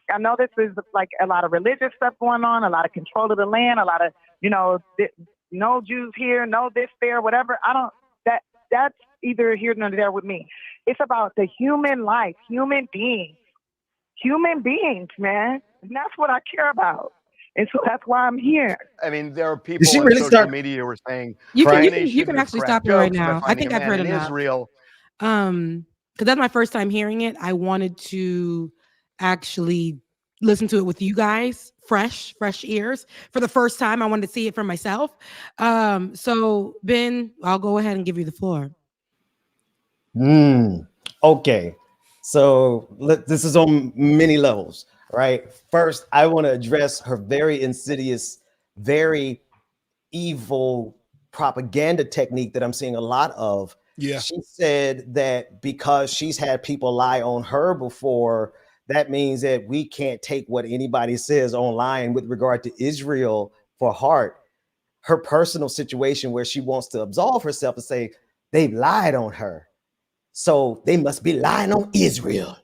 I know this is like a lot of religious stuff going on, a lot of control of the land, a lot of, no Jews here, no this there, whatever. That's either here nor there with me. It's about the human life, human beings, man. And that's what I care about. And so that's why I'm here. I mean, there are people on social media who are saying you can actually stop it right now. I think I've heard enough. Israel. Because that's my first time hearing it. I wanted to actually listen to it with you guys, fresh ears. For the first time, I wanted to see it for myself. So Ben, I'll go ahead and give you the floor. Okay. So this is on many levels, right? First, I want to address her very insidious, very evil propaganda technique that I'm seeing a lot of. Yeah. She said that because she's had people lie on her before, that means that we can't take what anybody says online with regard to Israel for heart. Her personal situation where she wants to absolve herself and say they've lied on her, so they must be lying on Israel.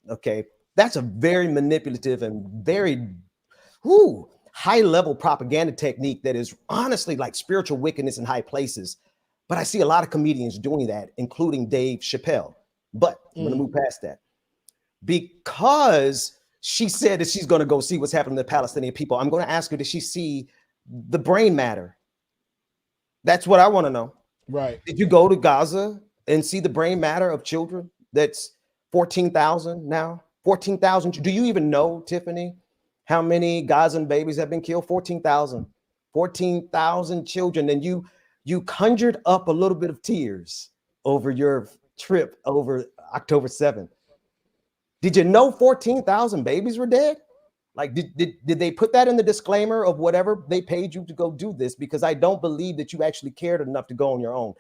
Okay, that's a very manipulative and very high level propaganda technique that is honestly like spiritual wickedness in high places. But I see a lot of comedians doing that, including Dave Chappelle. But I'm going to move past that. Because she said that she's going to go see what's happening to the Palestinian people, I'm going to ask her, did she see the brain matter? That's what I want to know. Right. Did you go to Gaza and see the brain matter of children? That's 14,000 now. 14,000. Do you even know, Tiffany, how many Gazan babies have been killed? 14,000. 14,000 children. And you conjured up a little bit of tears over your trip over October 7th. Did you know 14,000 babies were dead? Like, did they put that in the disclaimer of whatever they paid you to go do this? Because I don't believe that you actually cared enough to go on your own.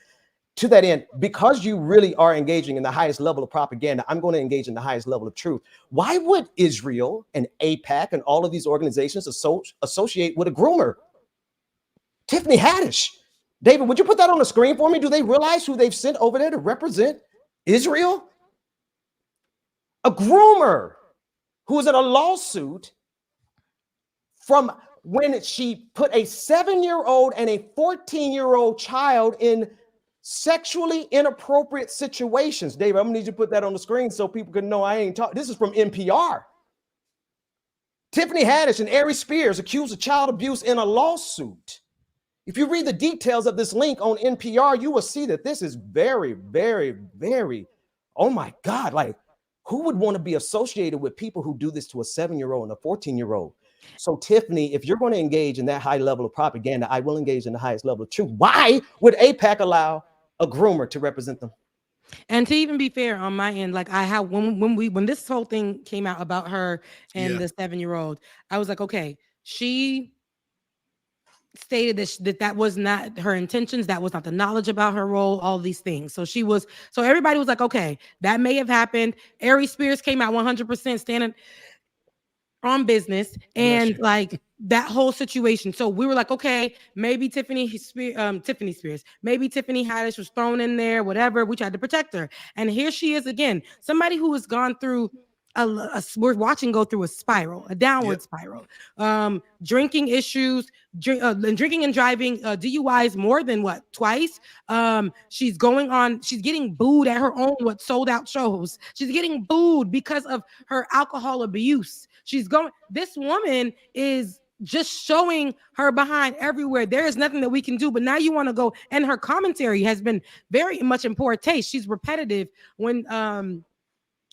To that end, because you really are engaging in the highest level of propaganda, I'm going to engage in the highest level of truth. Why would Israel and AIPAC and all of these organizations associate with a groomer? Tiffany Haddish. David, would you put that on the screen for me? Do they realize who they've sent over there to represent Israel? A groomer who was in a lawsuit from when she put a 7-year-old and a 14-year-old child in sexually inappropriate situations. David, I'm gonna need you to put that on the screen so people can know I ain't talking. This is from NPR. Tiffany Haddish and Ari Spears accused of child abuse in a lawsuit. If you read the details of this link on NPR, you will see that this is very, very, very, oh my God, like, who would want to be associated with people who do this to a 7-year-old and a 14-year-old? So Tiffany, if you're going to engage in that high level of propaganda, I will engage in the highest level of truth. Why would AIPAC allow a groomer to represent them? And to even be fair on my end, like I have when this whole thing came out about her and the 7-year-old, I was like, okay, she stated that was not her intentions, that was not the knowledge about her role, all these things. So everybody was like, okay, that may have happened. Ari Spears came out 100% standing on business and like that whole situation. So we were like, okay, maybe Tiffany Spears, maybe Tiffany Haddish was thrown in there, whatever. We tried to protect her. And here she is again, somebody who has gone through we're watching go through a downward spiral, drinking issues, drinking and driving, DUIs more than twice. She's getting booed at her own sold out shows. She's getting booed because of her alcohol abuse. This woman is just showing her behind everywhere. There is nothing that we can do, but now you want to go, and her commentary has been very much in poor taste. She's repetitive when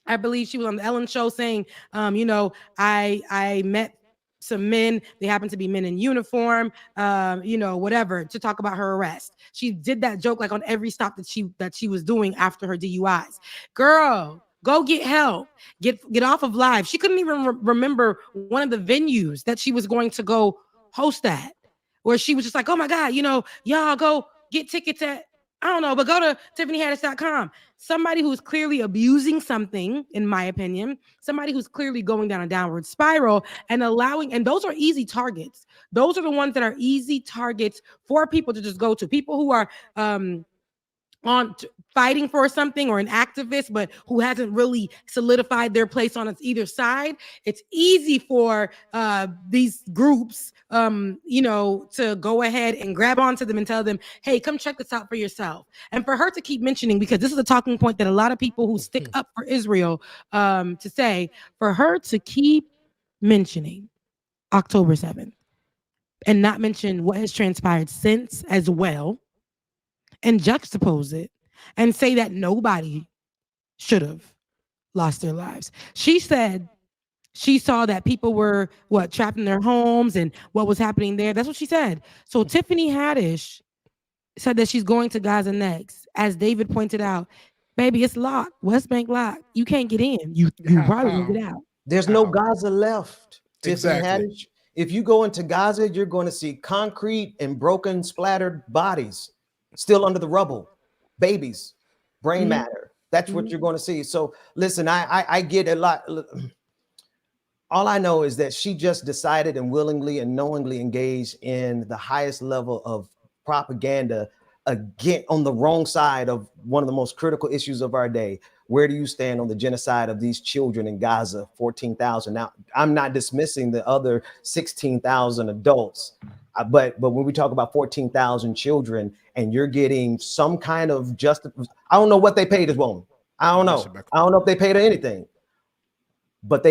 I believe she was on the Ellen show saying, I met some men, they happen to be men in uniform, whatever, to talk about her arrest. She did that joke like on every stop that she was doing after her DUIs. Girl, go get help. Get off of live. She couldn't even remember one of the venues that she was going to go host at, where she was just like, oh my God, y'all go get tickets at, I don't know, but go to TiffanyHaddish.com. Somebody who's clearly abusing something, in my opinion, somebody who's clearly going down a downward spiral and those are easy targets. Those are the ones that are easy targets for people to just go to. People who are fighting for something, or an activist, but who hasn't really solidified their place on either side. It's easy for these groups, to go ahead and grab onto them and tell them, hey, come check this out for yourself. And for her to keep mentioning, because this is a talking point that a lot of people who stick up for Israel to say, for her to keep mentioning October 7th and not mention what has transpired since as well, and juxtapose it and say that nobody should have lost their lives. She said she saw that people were trapped in their homes and what was happening there. That's what she said. So Tiffany Haddish said that she's going to Gaza next. As David pointed out, baby, it's locked. West Bank locked. You can't get in. You probably won't get out. There's no Gaza left. Exactly. Tiffany Haddish. If you go into Gaza, you're going to see concrete and broken, splattered bodies still under the rubble. Babies, brain matter. That's what you're going to see. So listen, I get a lot. All I know is that she just decided and willingly and knowingly engaged in the highest level of propaganda, again, on the wrong side of one of the most critical issues of our day. Where do you stand on the genocide of these children in Gaza? 14,000. Now, I'm not dismissing the other 16,000 adults, but when we talk about 14,000 children and you're getting some kind of justice, I don't know what they paid this woman. I don't know. I don't know if they paid her anything, but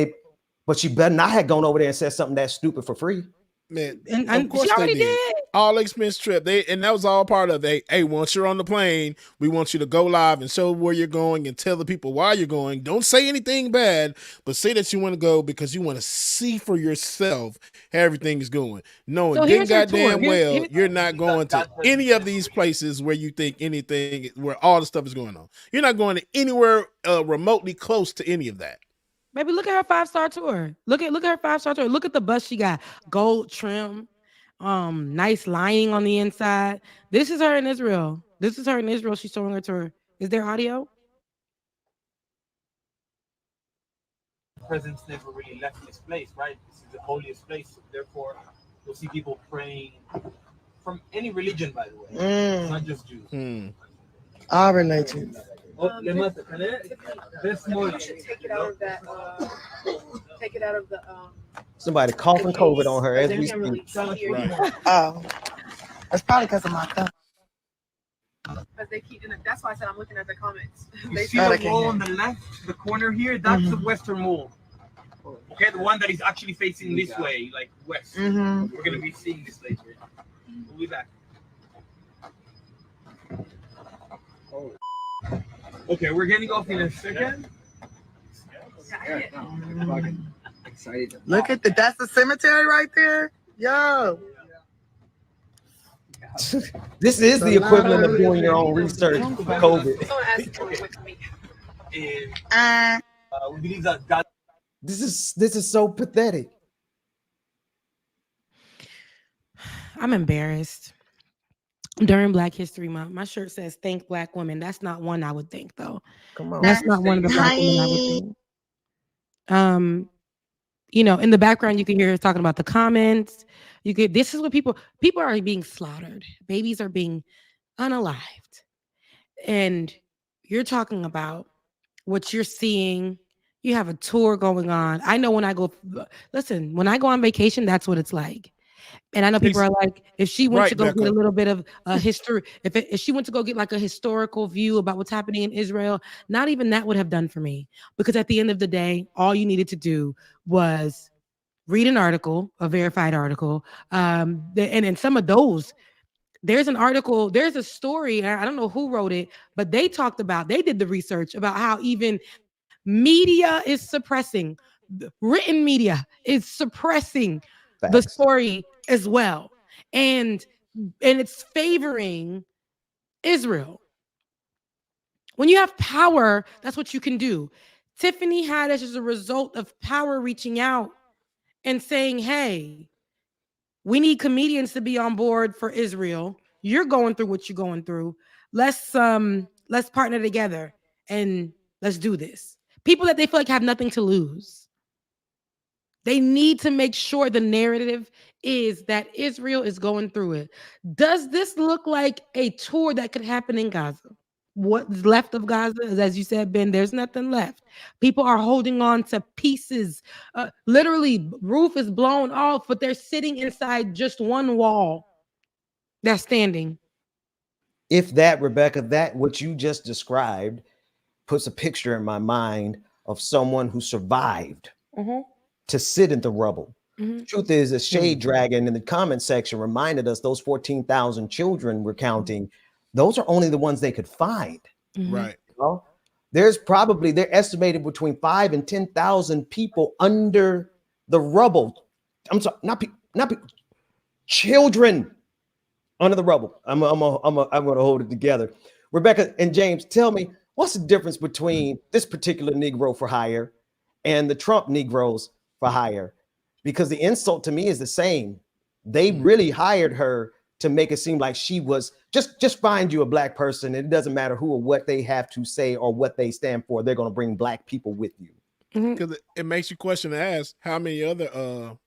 she better not have gone over there and said something that stupid for free. Man, And of course she already they did. All expense trip. And that was all part of it. Hey, once you're on the plane, we want you to go live and show where you're going and tell the people why you're going. Don't say anything bad, but say that you want to go because you want to see for yourself how everything is going. Knowing good goddamn well you're not going to any of these places where you think where all the stuff is going on. You're not going to anywhere remotely close to any of that. Baby, look at her 5-star tour. Look at her 5-star tour. Look at the bus she got. Gold trim, nice lining on the inside. This is her in Israel. She's showing her tour. Is there audio? Presence never really left this place, right? This is the holiest place. Therefore, you'll see people praying from any religion, by the way. It's not just Jews. All religions. This morning. Take it out of that. Take it out of the. Somebody coughing COVID on her as we speak. Oh, that's probably because of my thumb. Because they keep doing it. That's why I said I'm looking at the comments. You see the wall on the left, the corner here? That's the western wall. Okay, the one that is actually facing this way, like west. We're going to be seeing this later. We'll be back. Okay, we're getting off in a second. Look at that's the cemetery right there. Yo. This is the equivalent of doing your own research for COVID. We believe that God. This is so pathetic. I'm embarrassed. During Black History Month, my shirt says "Thank Black Women." That's not one I would think, though. Come on, that's not one of the Black women I would think. In the background, you can hear us talking about the comments. This is what people are being slaughtered. Babies are being unalived, and you're talking about what you're seeing. You have a tour going on. I know when I go on vacation, that's what it's like. And I know people are like, if she went to go get a little bit of a history, if she went to go get like a historical view about what's happening in Israel, not even that would have done for me. Because at the end of the day, all you needed to do was read an article, a verified article. And in some of those, there's an article, there's a story, I don't know who wrote it, but they did the research about how even media is suppressing, written media is suppressing the story as well. And it's favoring Israel. When you have power, that's what you can do. Tiffany Haddish is a result of power reaching out and saying, hey, we need comedians to be on board for Israel. You're going through what you're going through. Let's partner together and let's do this. People that they feel like have nothing to lose. They need to make sure the narrative is that Israel is going through it. Does this look like a tour that could happen in Gaza? What's left of Gaza is, as you said, Ben, there's nothing left. People are holding on to pieces. Literally, roof is blown off, but they're sitting inside just one wall that's standing. If that, Rebecca, that what you just described puts a picture in my mind of someone who survived to sit in the rubble. Truth is, a Shade Dragon in the comment section reminded us those 14,000 children we're counting, those are only the ones they could find. Right. Well, they're estimated between 5,000 and 10,000 people under the rubble. I'm sorry, not people, children under the rubble. I'm gonna hold it together. Rebecca and James, tell me, what's the difference between this particular Negro for hire and the Trump Negroes for hire? Because the insult to me is the same. They really hired her to make it seem like she was just find you a black person. And it doesn't matter who or what they have to say or what they stand for. They're going to bring black people with you. Because it makes you question and ask how many other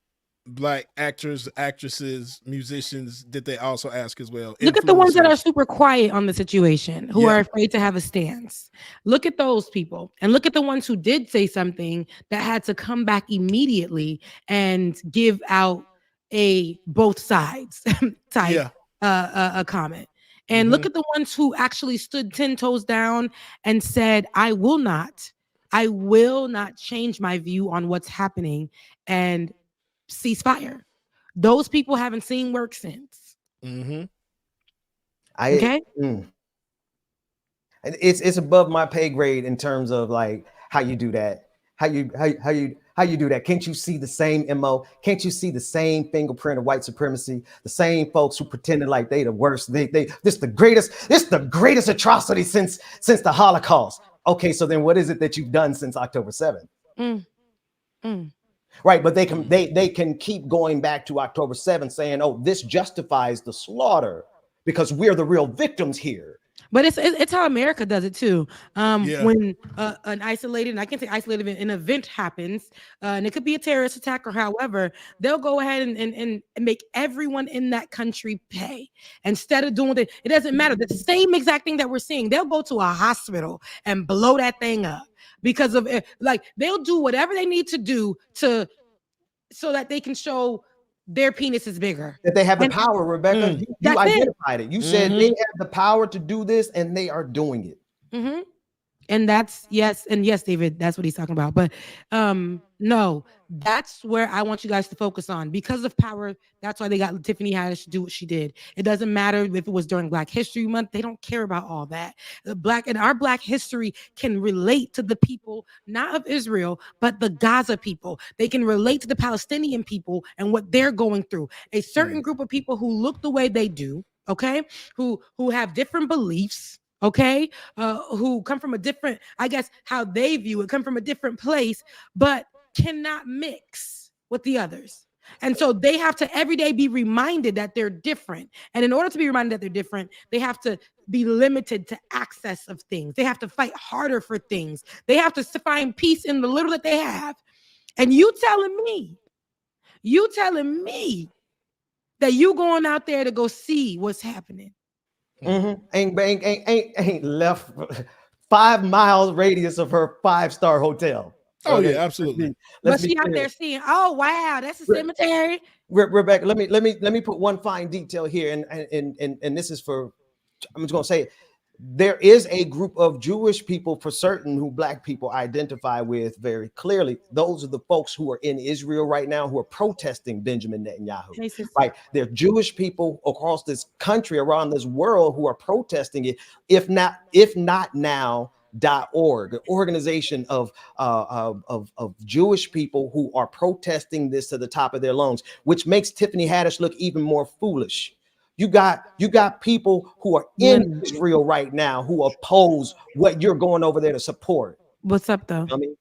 black actors, actresses, musicians did they also ask as well? Look at the ones that are super quiet on the situation, who are afraid to have a stance. Look at those people, and look at the ones who did say something that had to come back immediately and give out a both sides type a comment. And look at the ones who actually stood 10 toes down and said, I will not change my view on what's happening and ceasefire. Those people haven't seen work since. Okay. It's above my pay grade in terms of like how you do that. How you do that? Can't you see the same MO? Can't you see the same fingerprint of white supremacy? The same folks who pretended like they the worst. This the greatest atrocity since the Holocaust. Okay, so then what is it that you've done since October 7th? Right, but they can keep going back to October 7th saying, oh, this justifies the slaughter because we're the real victims here. But it's how America does it too. When an isolated, and I can say isolated, an event happens, and it could be a terrorist attack or however, they'll go ahead and make everyone in that country pay instead of doing it. It doesn't matter. The same exact thing that we're seeing. They'll go to a hospital and blow that thing up because of it. Like they'll do whatever they need to do so that they can show their penis is bigger. That they have the power, Rebecca. You identified it. You said they have the power to do this, and they are doing it. And that's yes, David, that's what he's talking about. But no, that's where I want you guys to focus on. Because of power, that's why they got Tiffany Haddish to do what she did. It doesn't matter if it was during Black History Month. They don't care about all that. Our Black history can relate to the people, not of Israel, but the Gaza people. They can relate to the Palestinian people and what they're going through. A certain group of people who look the way they do, okay, who have different beliefs, okay, who come from a different, I guess, how they view it, come from a different place, but cannot mix with the others. And so they have to every day be reminded that they're different. And in order to be reminded that they're different, they have to be limited to access of things. They have to fight harder for things. They have to find peace in the little that they have. And you telling me that you going out there to go see what's happening. Ain't left 5 miles radius of her 5-star hotel. Oh yeah, absolutely. But she out there seeing, oh wow, that's a cemetery. Rebecca, let me put one fine detail here, and this is for, I'm just gonna say it. There is a group of Jewish people for certain who Black people identify with very clearly. Those are the folks who are in Israel right now who are protesting Benjamin Netanyahu. Right? They're Jewish people across this country, around this world, who are protesting it. If not now.org, an organization of Jewish people who are protesting this to the top of their lungs, which makes Tiffany Haddish look even more foolish. You got people who are in Israel right now who oppose what you're going over there to support. What's up, though? I mean,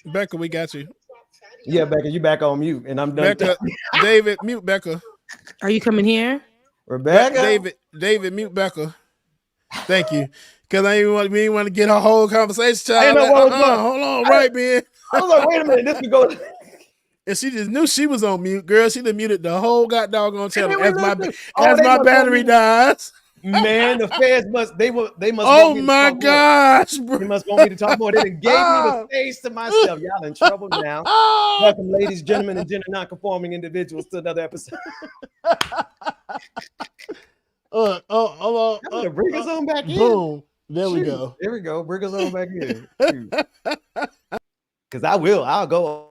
Becca, we got you. Yeah, Becca, you back on mute, and I'm done. Becca, David, mute Becca. Are you coming here, Rebecca? David, mute Becca. Thank you, because we didn't want to get our whole conversation. Hold on, right, man. I was like, wait a minute, this could go. And she just knew she was on mute, girl. She done muted the whole goddamn channel as my battery dies. Man, the feds must. Oh my gosh, bro. They must want me to talk more. They done gave me the space to myself. Y'all in trouble now. Welcome, ladies, gentlemen, and gender non-conforming individuals, to another episode. Bring us on back in. Boom. There we go. There we go. Bring us on back in. Because I'll go.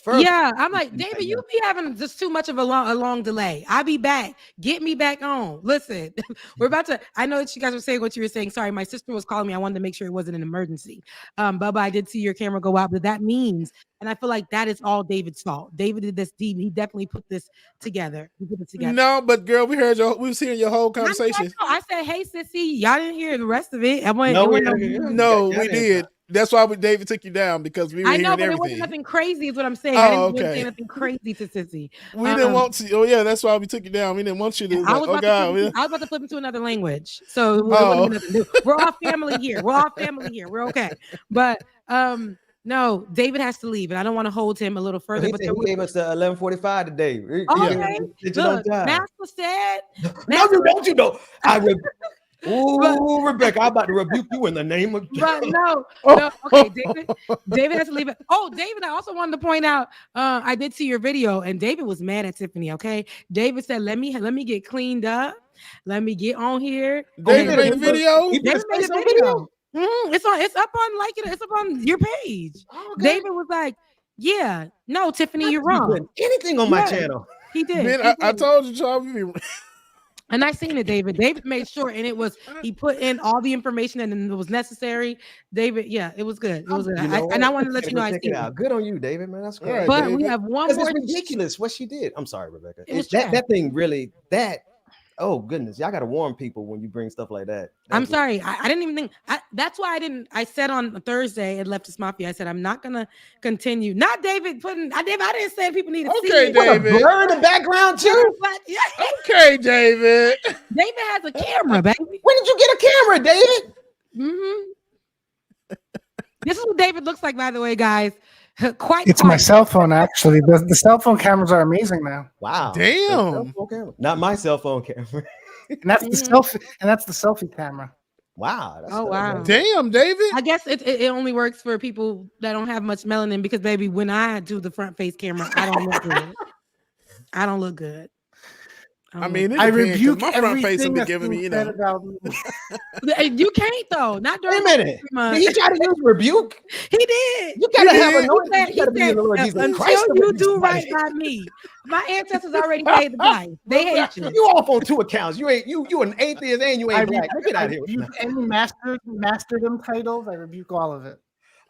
First. Yeah, I'm like, David, you be having just too much of a long delay. I'll be back. Get me back on. Listen, we're about to, I know that you guys were saying what you were saying. Sorry, my sister was calling me. I wanted to make sure it wasn't an emergency. Bubba, I did see your camera go out, but that means, and I feel like that is all David's fault. David did this deep. He definitely put this together. He put it together. No, but girl, we was hearing your whole conversation. I said, hey, sissy, y'all didn't hear the rest of it. We did. That's why David took you down, because we were hearing everything. It wasn't nothing crazy is what I'm saying. Oh, I didn't okay. say nothing crazy to Sissy. We didn't want to. Oh yeah, that's why we took you down. We didn't want you to. I was about to flip into another language. So we're all family here. We're okay. But no, David has to leave, and I don't want to hold him a little further. But he gave us 11:45 today. Okay. Look, Master said. No, don't you know? Rebecca, I'm about to rebuke you in the name of Jesus. But no. Okay, David has to leave it. Oh, David, I also wanted to point out, I did see your video, and David was mad at Tiffany. Okay, David said, "Let me get cleaned up. Let me get on here." David made a video. David made a video. It's up on your page. Okay. David was like, "Yeah, no, Tiffany, you're wrong." Anything on my channel? He did. Man, I told you, Charlie. And I seen it, David. David made sure, and he put in all the information and it was necessary. David, yeah, it was good. It was good. I want to let you know I seen it. Good on you, David, man. That's great. Right, but David. we have one more. It's ridiculous what she did. I'm sorry, Rebecca. That thing really, oh goodness, y'all got to warn people when you bring stuff like that. I'm sorry. I didn't even think that's why I said on Thursday at Leftist Mafia, I said, I'm not going to continue. Not David I didn't say people need to see it. David. Blur in the background too. Okay, David. David has a camera, baby. When did you get a camera, David? This is what David looks like, by the way, guys. It's my cell phone, actually. The cell phone cameras are amazing now. Wow. Damn. Not my cell phone camera. And that's the selfie. And that's the selfie camera. Wow. Wow. Damn, David. I guess it only works for people that don't have much melanin, because baby, when I do the front face camera, I don't look good. I don't look good. I mean, I rebuke my front face will be everything giving me, about me. You can't though. Not during. Wait a minute. Did he try to use rebuke? He did. You gotta have a until you do right by me. My ancestors already paid the price. They hate you. You off on 2 accounts. You an atheist and you ain't black. Get out of here. Any masterdom titles, I rebuke all of it.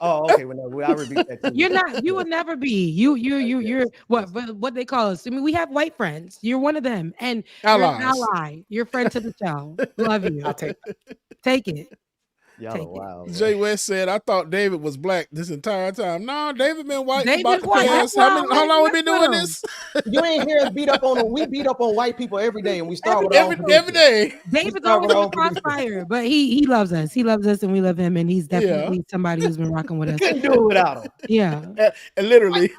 Oh, okay. Well, I repeat that too. You're not. You will never be. You're what they call us. I mean, we have white friends. You're one of them, and you're an Allies. ally. You're friend to the show. Love you. I'll take Take it. Y'all Take are wild. Man. Jay West said, "I thought David was black this entire time." No, David been white for David about the white. past. That's How long we why been I doing went this? You ain't hear us beat up on them. We beat up on white people every day, and we start with our own Every day. David's start always with our in own the producers. crossfire, but he loves us. He loves us, and we love him, and he's definitely somebody who's been rocking with us. Couldn't do it without him. Yeah. And literally.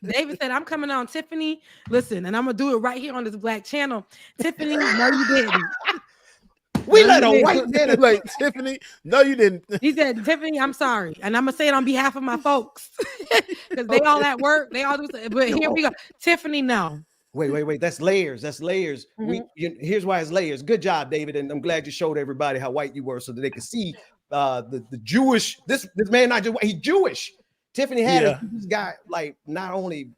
David said, "I'm coming on, Tiffany. Listen, and I'm gonna do it right here on this black channel. Tiffany, no, you didn't. We No, let you a didn't. white man like Tiffany. No, you didn't. He said, Tiffany, I'm sorry. And I'm going to say it on behalf of my folks because they all at work. They all do. But here we go. Tiffany, no. Wait. That's layers. That's layers. Here's why it's layers. Good job, David. And I'm glad you showed everybody how white you were so that they could see the Jewish. This man not just he's Jewish. Tiffany Haddish, this guy, like, not only,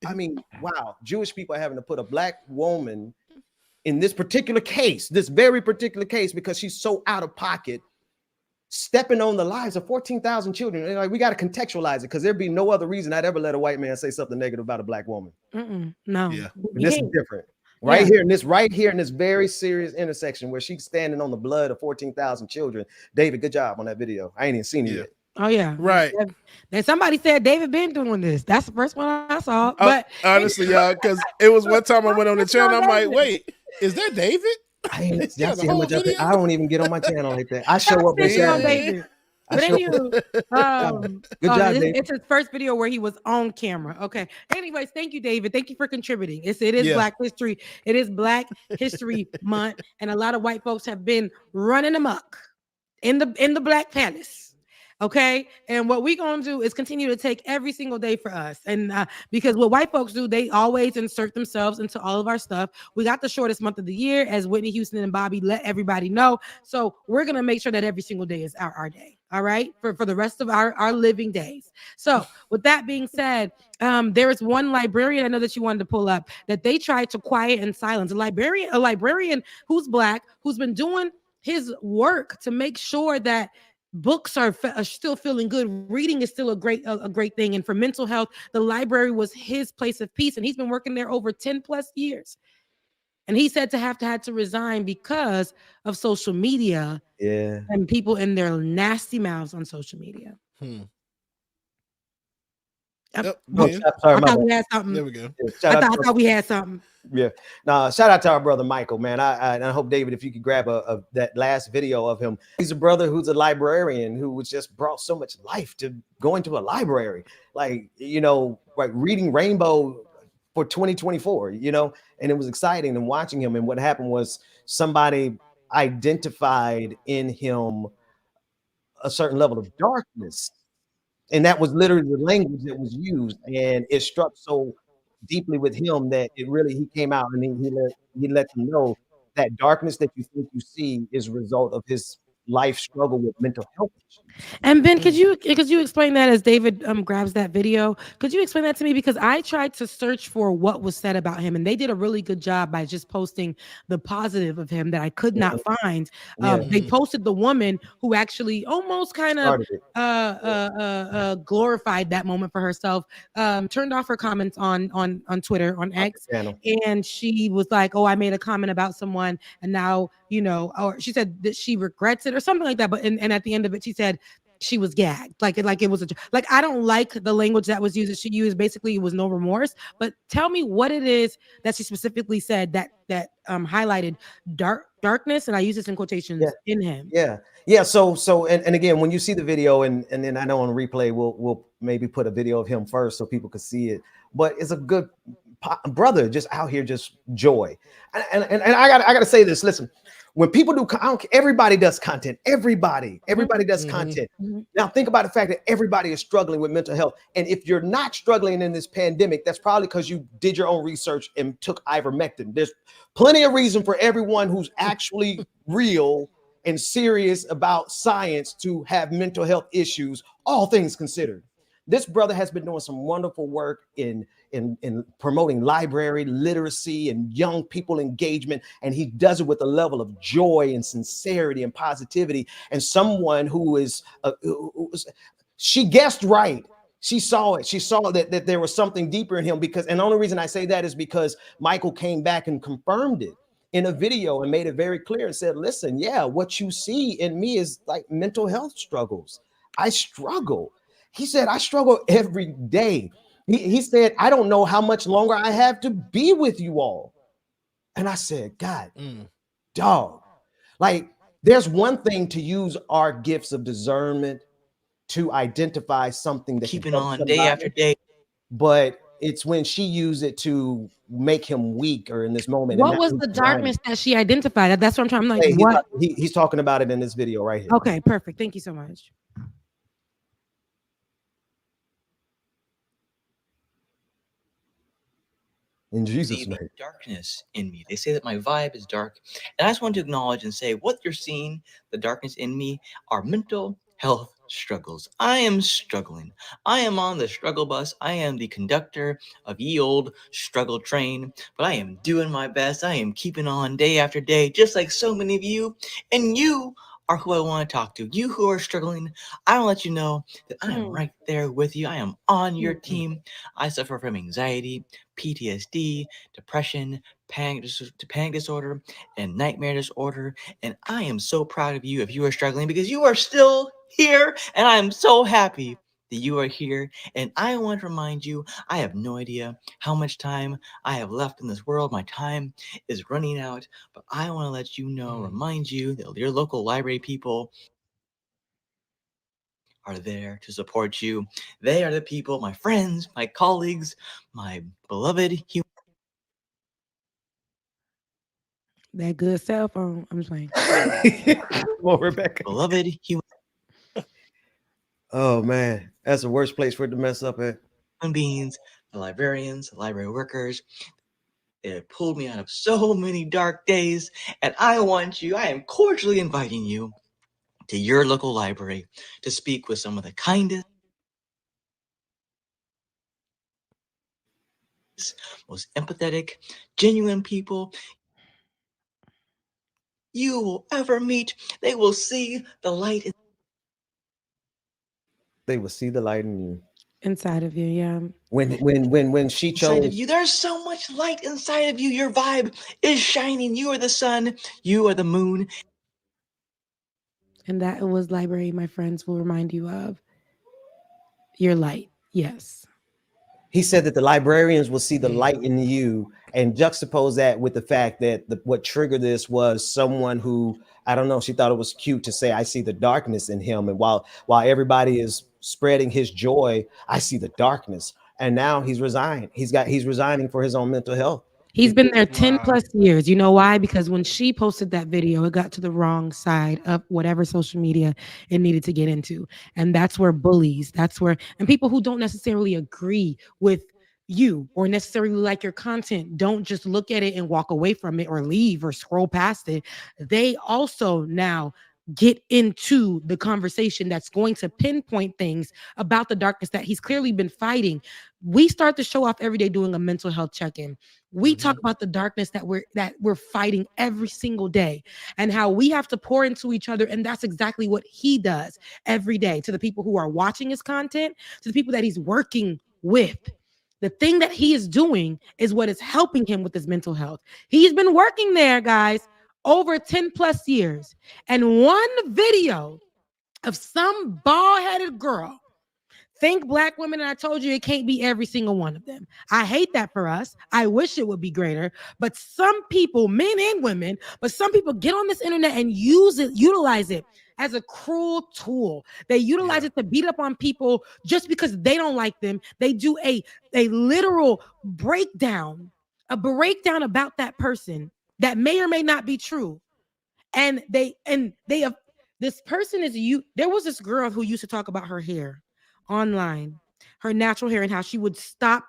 I mean, wow, Jewish people are having to put a black woman in this particular case, this very particular case, because she's so out of pocket, stepping on the lives of 14,000 children. And like, we got to contextualize it because there'd be no other reason I'd ever let a white man say something negative about a black woman. No. Yeah. This is different. Right here in this very serious intersection where she's standing on the blood of 14,000 children. David, good job on that video. I ain't even seen it yet. Oh yeah, right. Then somebody said David been doing this. That's the first one I saw. But honestly, y'all, because it was one time I went on the channel. I'm like, wait, is that David? I don't even get on my channel like that. I show up on Saturday. But anyway, good job, David. It's his first video where he was on camera. Okay. Anyways, thank you, David. Thank you for contributing. It is Black History. It is Black History Month, and a lot of white folks have been running amok in the Black Palace. Okay, and what we're gonna do is continue to take every single day for us, and because what white folks do, they always insert themselves into all of our stuff. We got the shortest month of the year, as Whitney Houston and Bobby let everybody know. So we're gonna make sure that every single day is our day. All right, for the rest of our living days. So with that being said, there is one librarian I know that you wanted to pull up that they tried to quiet and silence. A librarian who's Black, who's been doing his work to make sure that books are still feeling good. Reading is still a great thing. And for mental health, the library was his place of peace. And he's been working there over 10 plus years. And he said had to resign because of social media. Yeah. And people in their nasty mouths on social media. I thought we had something. There we go. I thought we had something. Yeah. Now, shout out to our brother Michael, man. I hope, David, if you could grab that last video of him. He's a brother who's a librarian who was just brought so much life to going to a library, like, like reading Rainbow for 2024, and it was exciting and watching him. And what happened was somebody identified in him a certain level of darkness. And that was literally the language that was used. And it struck so deeply with him that he came out and he let them know that darkness that you think you see is a result of his life struggle with mental health issues. And Ben, could you explain that as David grabs that video? Could you explain that to me? Because I tried to search for what was said about him, and they did a really good job by just posting the positive of him that I could not find. They posted the woman who actually almost kind of glorified that moment for herself, turned off her comments on Twitter, on X, and she was like, "Oh, I made a comment about someone, and now or she said that she regrets it or something like that." But and at the end of it, she said she was gagged, like it was I don't like the language that was used. That she used basically it was no remorse. But tell me what it is that she specifically said that highlighted darkness, and I use this in quotations in him. Yeah. So and again, when you see the video, and then I know on replay we'll maybe put a video of him first so people could see it. But it's a good brother just out here, just joy. And I gotta say this. Listen. When people do, everybody does content. Everybody does content. Now think about the fact that everybody is struggling with mental health. And if you're not struggling in this pandemic, that's probably because you did your own research and took ivermectin. There's plenty of reason for everyone who's actually real and serious about science to have mental health issues, all things considered. This brother has been doing some wonderful work in in promoting library literacy and young people engagement, and he does it with a level of joy and sincerity and positivity. And someone who is she guessed right. She saw it. She saw that there was something deeper in him, because, and the only reason I say that is because Michael came back and confirmed it in a video and made it very clear and said, listen, yeah, what you see in me is like mental health struggles. I struggle. He said, I struggle every day. He said, I don't know how much longer I have to be with you all. And I said, God, dog, like, there's one thing to use our gifts of discernment to identify something that keeping on day after day. But it's when she used it to make him weak or in this moment. What was the darkness that she identified? That's what I'm trying. I'm like, hey, what? He's talking about it in this video right here. Okay, perfect. Thank you so much. In Jesus' name. Darkness in me. They say that my vibe is dark. And I just want to acknowledge and say what you're seeing, the darkness in me, are mental health struggles. I am struggling. I am on the struggle bus. I am the conductor of ye old struggle train, but I am doing my best. I am keeping on day after day, just like so many of you. And you are who I want to talk to. You who are struggling, I want to let you know that I am right there with you. I am on your team. I suffer from anxiety, PTSD, depression, panic disorder, and nightmare disorder. And I am so proud of you if you are struggling, because you are still here. And I am so happy that you are here. And I want to remind you, I have no idea how much time I have left in this world. My time is running out, but I want to let you know, remind you that your local library people are there to support you. They are the people, my friends, my colleagues, my beloved human. That good cell phone. I'm just playing. Well, Rebecca. Beloved human. Oh man, that's the worst place for it to mess up at. Human beings, the librarians, the library workers. It have pulled me out of so many dark days, and I am cordially inviting you to your local library to speak with some of the kindest, most empathetic, genuine people you will ever meet. They will see the light. They will see the light in you. Inside of you, yeah. When she Inside of chose you, there's so much light inside of you. Your vibe is shining. You are the sun. You are the moon. And that was library, my friends, will remind you of your light. Yes. he said that the librarians will see the light in you, and juxtapose that with the fact that what triggered this was someone who, I don't know, she thought it was cute to say, I see the darkness in him. And while everybody is spreading his joy, I see the darkness. And now he's resigned. He's resigning for his own mental health. He's been there 10 plus years. You know why? Because when she posted that video, it got to the wrong side of whatever social media it needed to get into. And that's where bullies, and people who don't necessarily agree with you or necessarily like your content don't just look at it and walk away from it or leave or scroll past it. They also now get into the conversation that's going to pinpoint things about the darkness that he's clearly been fighting. We start the show off every day doing a mental health check-in. We talk about the darkness that we're fighting every single day and how we have to pour into each other. And that's exactly what he does every day to the people who are watching his content, to the people that he's working with. The thing that he is doing is what is helping him with his mental health. He's been working there, guys, over 10 plus years. And one video of some bald-headed girl, think Black women, and I told you it can't be every single one of them. I hate that for us. I wish it would be greater. But some people, men and women, but some people get on this internet and utilize it as a cruel tool. They utilize it to beat up on people just because they don't like them. They do a literal breakdown about that person that may or may not be true. And they have, this person is you. There was this girl who used to talk about her hair online, her natural hair, and how she would stop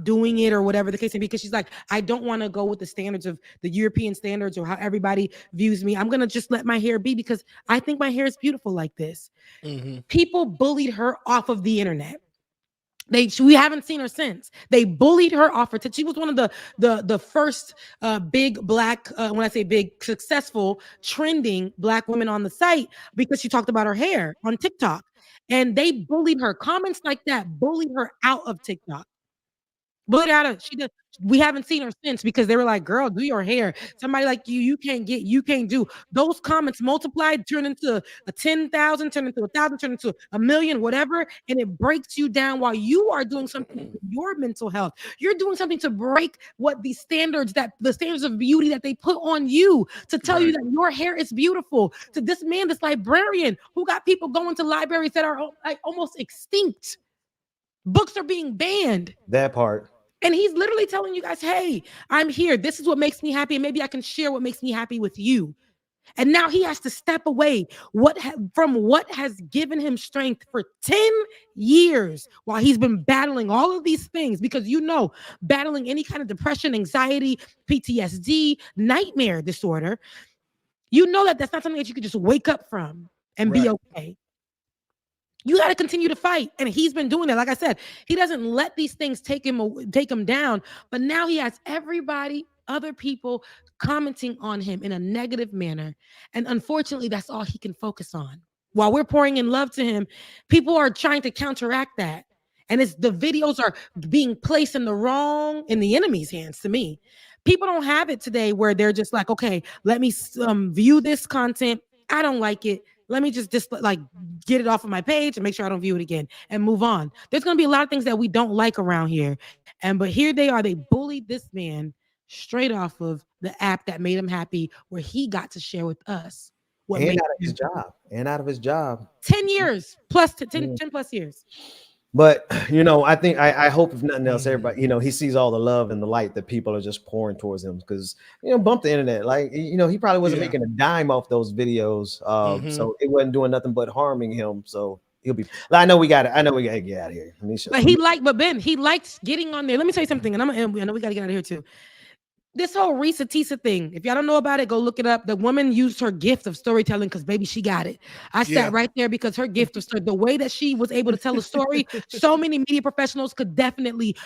doing it or whatever the case may be, because she's like, I don't want to go with the standards of the European standards or how everybody views me. I'm going to just let my hair be because I think my hair is beautiful like this. People bullied her off of the internet. We haven't seen her since. They bullied her off her. She was one of the first big black, when I say big, successful, trending black women on the site because she talked about her hair on TikTok, and they bullied her. Comments like that bullied her out of TikTok. Bullied out of she did. We haven't seen her since because they were like, "Girl, do your hair." Somebody like you can't do. Those comments multiplied, turn into a 10,000, turn into 1,000, turn into a million, whatever, and it breaks you down while you are doing something for your mental health. You're doing something to break what the standards of beauty that they put on you to tell you that your hair is beautiful. To this man, this librarian who got people going to libraries that are like almost extinct. Books are being banned. That part. And he's literally telling you guys, hey, I'm here. This is what makes me happy. And maybe I can share what makes me happy with you. And now he has to step away from what has given him strength for 10 years while he's been battling all of these things. Because battling any kind of depression, anxiety, PTSD, nightmare disorder, that's not something that you can just wake up from and be okay. You got to continue to fight. And he's been doing that. Like I said, he doesn't let these things take him down. But now he has other people commenting on him in a negative manner. And unfortunately, that's all he can focus on. While we're pouring in love to him, people are trying to counteract that. And the videos are being placed in the enemy's hands to me. People don't have it today where they're just like, okay, let me view this content. I don't like it. Let me just get it off of my page and make sure I don't view it again and move on. There's going to be a lot of things that we don't like around here. But here they are. They bullied this man straight off of the app that made him happy, where he got to share with us what made out of his job. 10 years plus 10 plus years. But I think I hope if nothing else, everybody, he sees all the love and the light that people are just pouring towards him, because bump the internet. Like, he probably wasn't making a dime off those videos. So it wasn't doing nothing but harming him. So he'll be. I know we got to get out of here. But Ben, he liked getting on there. Let me tell you something, and I know we got to get out of here too. This whole Risa Tisa thing, if y'all don't know about it, go look it up. The woman used her gift of storytelling because, baby, she got it. I sat right there because her gift of the way that she was able to tell a story, so many media professionals could definitely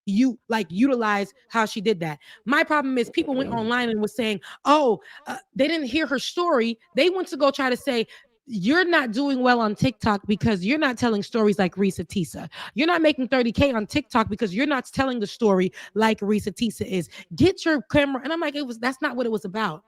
utilize how she did that. My problem is people went online and was saying, they didn't hear her story. They went to go try to say, you're not doing well on TikTok because you're not telling stories like Risa Tisa. You're not making 30K on TikTok because you're not telling the story like Risa Tisa is. Get your camera. And I'm like, that's not what it was about.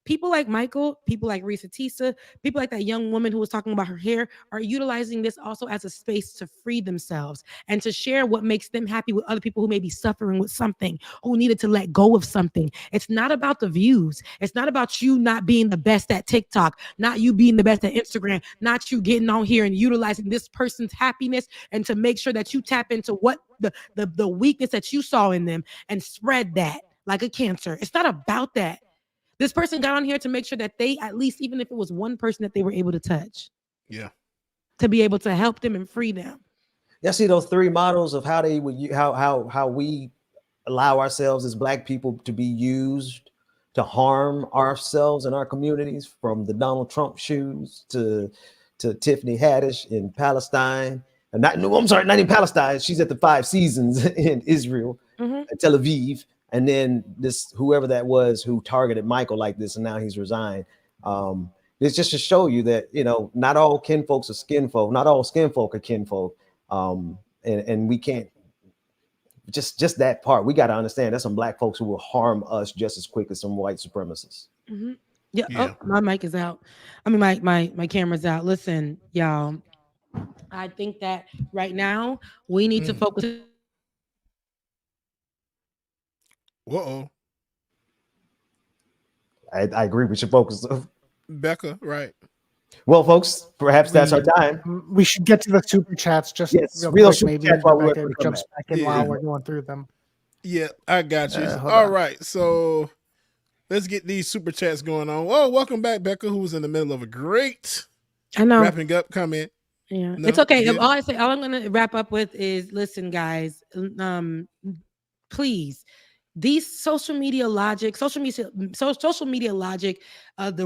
People like Michael, people like Risa Tisa, people like that young woman who was talking about her hair are utilizing this also as a space to free themselves and to share what makes them happy with other people who may be suffering with something, who needed to let go of something. It's not about the views. It's not about you not being the best at TikTok, not you being the best at Instagram, not you getting on here and utilizing this person's happiness and to make sure that you tap into what the weakness that you saw in them and spread that like a cancer. It's not about that. This person got on here to make sure that they, at least, even if it was one person that they were able to touch. Yeah. To be able to help them and free them. Y'all see those 3 models of how they would, how we allow ourselves as Black people to be used to harm ourselves and our communities, from the Donald Trump shoes to Tiffany Haddish in Palestine. And not in Palestine. She's at the 5 Seasons in Israel, Tel Aviv. And then this, whoever that was who targeted Michael like this, and now he's resigned. It's just to show you that, not all kinfolks are skinfolk. Not all skinfolk are kinfolk. And we can't, just that part. We got to understand there's some Black folks who will harm us just as quick as some white supremacists. Yeah. Oh, my mic is out. I mean, my camera's out. Listen, y'all, I think that right now we need to focus. Uh-oh. I agree. We should focus. Becca, right. Well, folks, perhaps that's our time. We should get to the super chats just real quick. Maybe Rebecca jumps back in while we're going through them. Yeah, I got you. All right, so let's get these super chats going on. Oh, welcome back, Becca, who was in the middle of a great wrapping up comment. Yeah, it's okay. Yeah. All I'm going to wrap up with is, listen, guys, please. These social media logic, the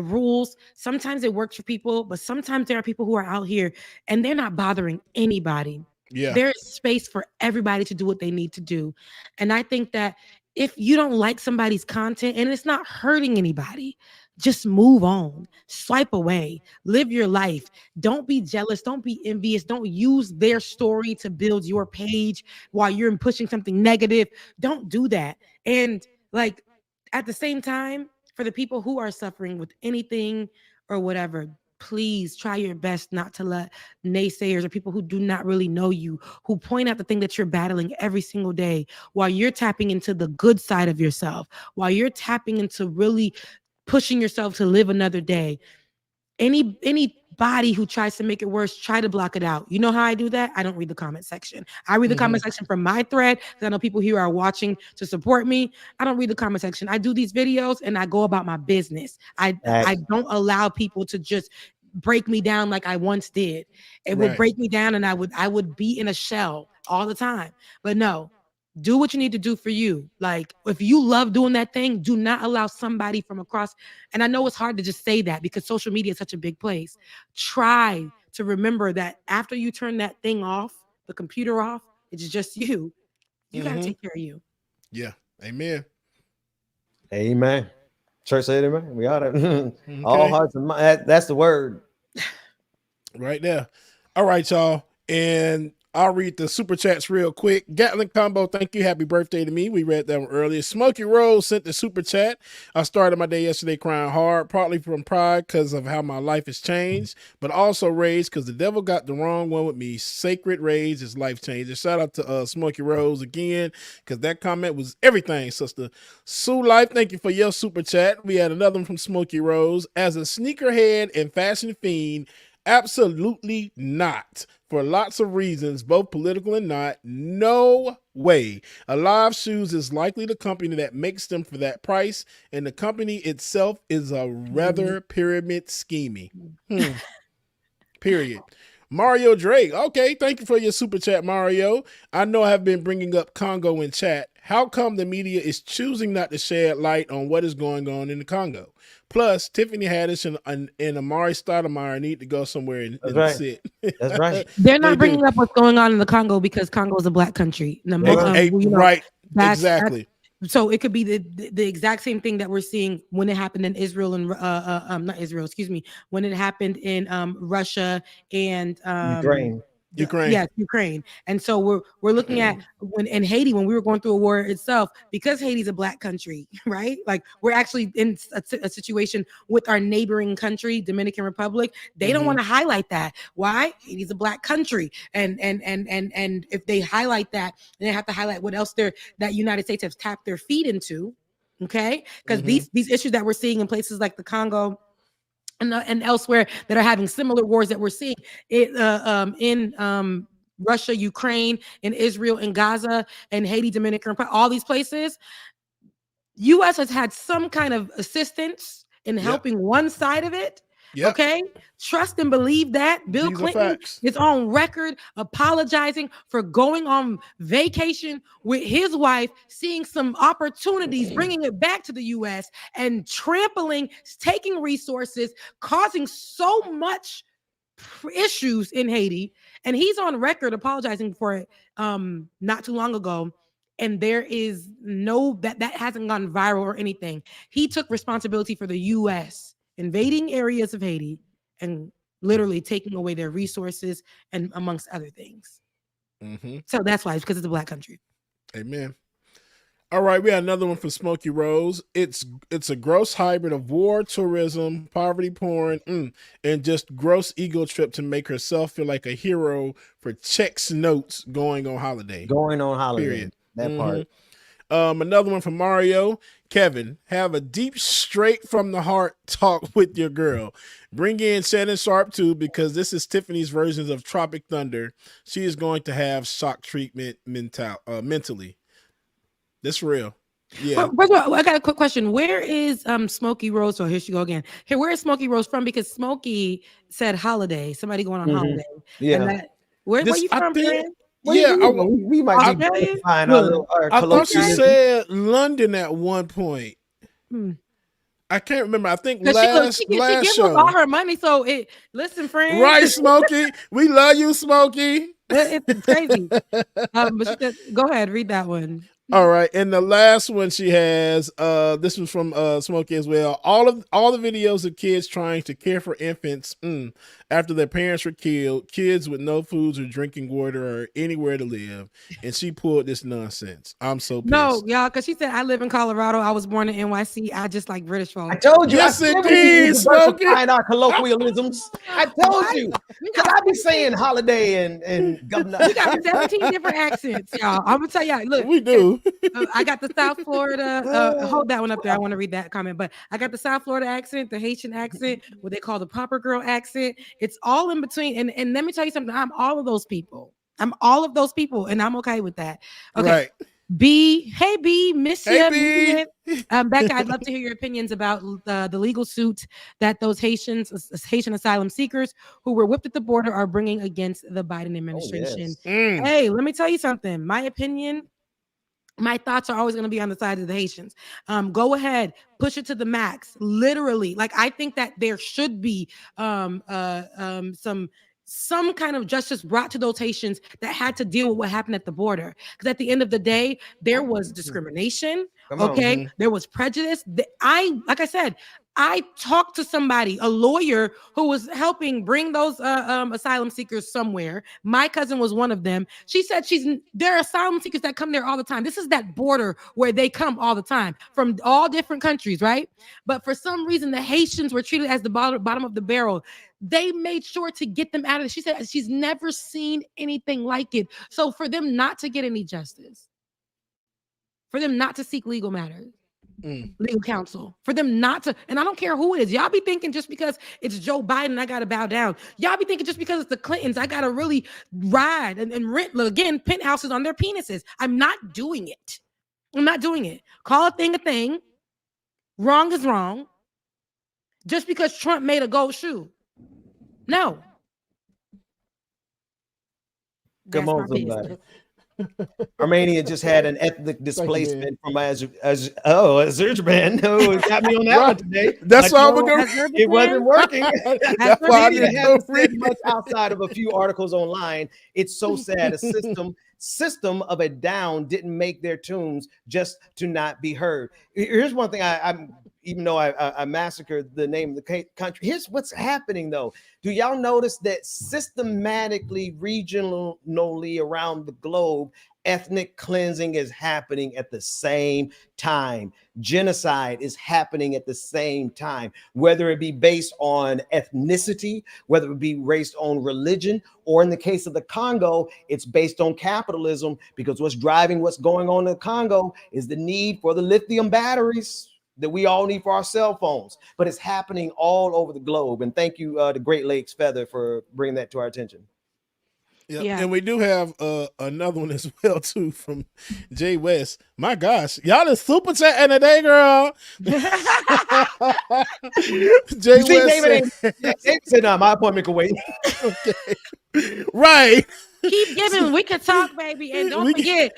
rules, sometimes it works for people, but sometimes there are people who are out here and they're not bothering anybody. Yeah. There is space for everybody to do what they need to do. And I think that if you don't like somebody's content and it's not hurting anybody, just move on, swipe away, live your life. Don't be jealous. Don't be envious. Don't use their story to build your page while you're pushing something negative. Don't do that. And like at the same time, for the people who are suffering with anything or whatever, please try your best not to let naysayers or people who do not really know you, who point out the thing that you're battling every single day, while you're tapping into the good side of yourself, while you're tapping into really pushing yourself to live another day. Anybody who tries to make it worse, try to block it out. You know how I do that? I don't read the comment section. I read the comment section from my thread because I know people here are watching to support me. I don't read the comment section. I do these videos and I go about my business. I don't allow people to just break me down like I once did. It would break me down and I would be in a shell all the time. But no, do what you need to do for you. Like if you love doing that thing, do not allow somebody from across. And I know it's hard to just say that because social media is such a big place. Try to remember that after you turn that thing off, the computer off, it's just you. You got to take care of you. Yeah. Amen. Amen. Church said amen. We got it. All hearts and minds. That's the word. Right there. All right, y'all. And I'll read the super chats real quick. Gatling Combo, thank you. Happy birthday to me. We read that one earlier. Smokey Rose sent the super chat. I started my day yesterday crying hard, partly from pride because of how my life has changed, but also rage because the devil got the wrong one with me. Sacred rage is life changing. Shout out to Smokey Rose again because that comment was everything, sister. Sue Life, thank you for your super chat. We had another one from Smokey Rose. As a sneakerhead and fashion fiend, absolutely not. For lots of reasons, both political and not. No way. Alive Shoes is likely the company that makes them for that price, and the company itself is a rather pyramid scheming. Period. Mario Drake. Okay, thank you for your super chat, Mario. I know I have been bringing up Congo in chat. How come the media is choosing not to shed light on what is going on in the Congo? Plus, Tiffany Haddish and Amari Stoudemire need to go somewhere and sit. That's right. They're not bringing up what's going on in the Congo because Congo is a black country. Right. Exactly. So it could be the exact same thing that we're seeing when it happened in Israel and not Israel, excuse me, when it happened in Russia and Ukraine. Yes, Ukraine. And so we're looking at when in Haiti, when we were going through a war itself, because Haiti's a black country, right? Like we're actually in a situation with our neighboring country, Dominican Republic. They don't want to highlight that. Why? Haiti's a black country. And if they highlight that, then they have to highlight what else that United States has tapped their feet into. Okay. Because these issues that we're seeing in places like the Congo and elsewhere that are having similar wars that we're seeing in Russia, Ukraine, in Israel, in Gaza, and Haiti, Dominican Republic, all these places, U.S. has had some kind of assistance in helping one side of it. Okay, trust and believe that. Bill Clinton is on record apologizing for going on vacation with his wife, seeing some opportunities, bringing it back to the U.S. and trampling, taking resources, causing so much issues in Haiti. And he's on record apologizing for it not too long ago. And there is that hasn't gone viral or anything. He took responsibility for the U.S. invading areas of Haiti and literally taking away their resources and amongst other things. So that's why, it's because it's a black country. Amen. All right, we got another one from Smokey Rose. It's a gross hybrid of war, tourism, poverty porn, and just gross ego trip to make herself feel like a hero for checks notes going on holiday. Period. That part. Another one from Mario. Kevin, have a deep, straight from the heart talk with your girl. Bring in Shannon Sharp too, because this is Tiffany's versions of Tropic Thunder. She is going to have shock treatment mentally. That's real. Yeah. First of all, I got a quick question. Where is Smokey Rose? Oh, here she go again. Here, where is Smokey Rose from? Because Smokey said holiday. Somebody going on holiday. Yeah. Where you from, friend? We might be find our I thought she said London at one point. I can't remember. I think last she gives show. all her money. So listen, friend. Right, Smokey. We love you, Smokey. It's crazy. But she said, go ahead, read that one. All right, and the last one she has, this was from Smokey as well. All the videos of kids trying to care for infants after their parents were killed, kids with no foods or drinking water or anywhere to live, and she pulled this nonsense. I'm so pissed. No, y'all, because she said I live in Colorado. I was born in NYC. I just like British folks. I told you. Yes, I it did, Smokey. our colloquialisms. I told you. Because I be saying holiday and governor. We got 17 different accents, y'all. I'm gonna tell y'all. Look, we do. I got the South Florida. Hold that one up there. I want to read that comment, but I got the South Florida accent, the Haitian accent, what they call the proper girl accent. It's all in between. And let me tell you something. I'm all of those people. I'm all of those people, and I'm okay with that. Okay. Right. Hey B, miss you. Hey, Becca, I'd love to hear your opinions about the legal suit that those Haitian asylum seekers who were whipped at the border are bringing against the Biden administration. Hey, let me tell you something. My opinion. My thoughts are always going to be on the side of the Haitians. Go ahead, push it to the max. Literally, like I think that there should be some kind of justice brought to those Haitians that had to deal with what happened at the border. Because at the end of the day, there was discrimination. Okay, there was prejudice. Like I said, I talked to somebody, a lawyer who was helping bring those asylum seekers somewhere. My cousin was one of them. She said there are asylum seekers that come there all the time. This is that border where they come all the time from all different countries, right? But for some reason, the Haitians were treated as the bottom of the barrel. They made sure to get them out of it. She said she's never seen anything like it. So for them not to get any justice, for them not to seek legal matters, legal counsel, for them not to, and I don't care who it is. Y'all be thinking just because it's Joe Biden, I gotta bow down. Y'all be thinking just because it's the Clintons, I gotta really ride and rent again penthouses on their penises. I'm not doing it. I'm not doing it. Call a thing. Wrong is wrong. Just because Trump made a gold shoe. No. Come on, somebody. Armenia just had an ethnic displacement from Azerbaijan. No, it got me on that one today. That's why we're going. It wasn't working. That's why I haven't said much outside of a few articles online. It's so sad. A system of a down didn't make their tunes just to not be heard. Here's one thing I'm. Even though I massacred the name of the country, here's what's happening though. Do y'all notice that systematically, regionally around the globe, ethnic cleansing is happening at the same time? Genocide is happening at the same time, whether it be based on ethnicity, whether it be based on religion, or in the case of the Congo, it's based on capitalism, because what's driving what's going on in the Congo is the need for the lithium batteries that we all need for our cell phones. But it's happening all over the globe. And thank you to Great Lakes Feather for bringing that to our attention. Yep. Yeah. And we do have another one as well, too, from Jay West. My gosh, y'all is super chatting today, girl. Jay West said, no, my appointment can wait. Okay. Right. Keep giving. We can talk, baby. And don't forget,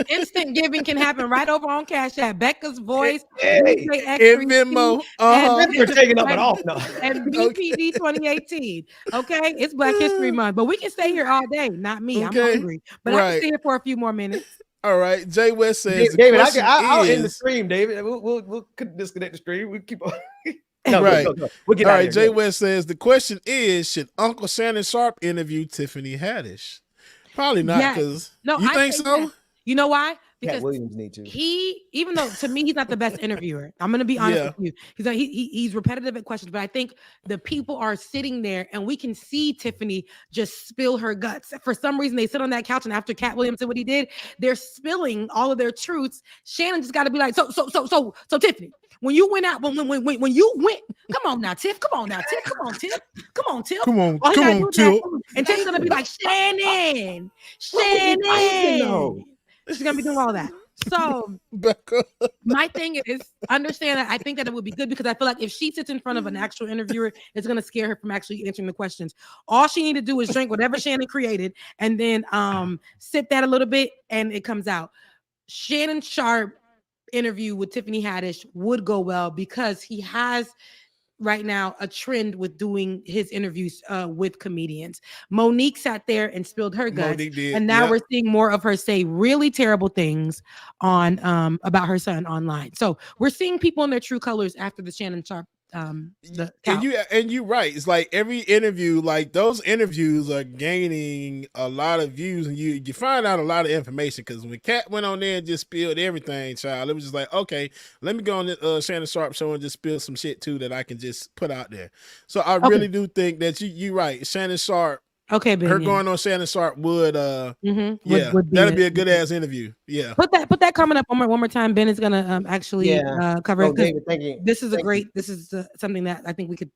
instant giving can happen right over on Cash App. Becca's voice. In Venmo. We're taking up and off now. And BPD 2018. Okay. It's Black History Month. But we can stay here all day. Not me. I'm hungry. But I can stay here for a few more minutes. All right. Jay West says, David, I'll end the stream, David. We'll disconnect the stream. We keep on. No, right. Go. We'll get all out right. here. Jay West says the question is: should Uncle Shannon Sharp interview Tiffany Haddish? Probably not, because you think so? Yes. You know why? Cat Because Williams need to. even though to me he's not the best interviewer, I'm gonna be honest with you. He's repetitive at questions, but I think the people are sitting there and we can see Tiffany just spill her guts. For some reason, they sit on that couch, and after Cat Williams did what he did, they're spilling all of their truths. Shannon just got to be like, so Tiffany, when you went out, when you went, come on now, Tiff, come on, Tiff, come on, Tiff. And Tiff's gonna be like, Shannon. She's gonna be doing all that. So my thing is, understand that I think that it would be good, because I feel like if she sits in front of an actual interviewer, it's gonna scare her from actually answering the questions. All she need to do is drink whatever Shannon created and then sip that a little bit and it comes out. Shannon Sharp interview with Tiffany Haddish would go well because he has right now a trend with doing his interviews with comedians. Monique sat there and spilled her guts, Monique did, and now yep. we're seeing more of her say really terrible things on about her son online. So we're seeing people in their true colors after the Shannon Sharp the couch. And you right. It's like every interview, like those interviews are gaining a lot of views, and you find out a lot of information. Because when Kat went on there and just spilled everything, child, it was just like, okay, let me go on the Shannon Sharp show and just spill some shit too that I can just put out there. So I really do think that you right, Shannon Sharp. Okay, Ben, her yeah. going on Shannon Sharp would would be that'd be a good ass interview. Yeah. Put that comment up one more time. Ben is gonna actually cover it. David, thank you. This is something that I think we could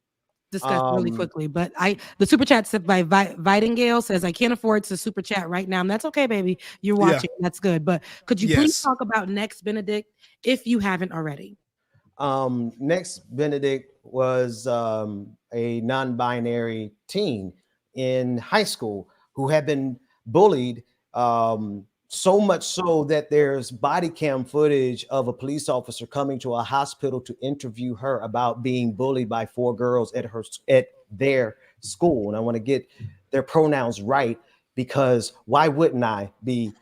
discuss really quickly. But the super chat by Vidingale says, I can't afford to super chat right now. And that's okay, baby. You're watching. That's good. But could you please talk about Next Benedict if you haven't already? Next Benedict was a non-binary teen in high school who had been bullied, so much so that there's body cam footage of a police officer coming to a hospital to interview her about being bullied by 4 girls at their school. And I want to get their pronouns right, because why wouldn't I be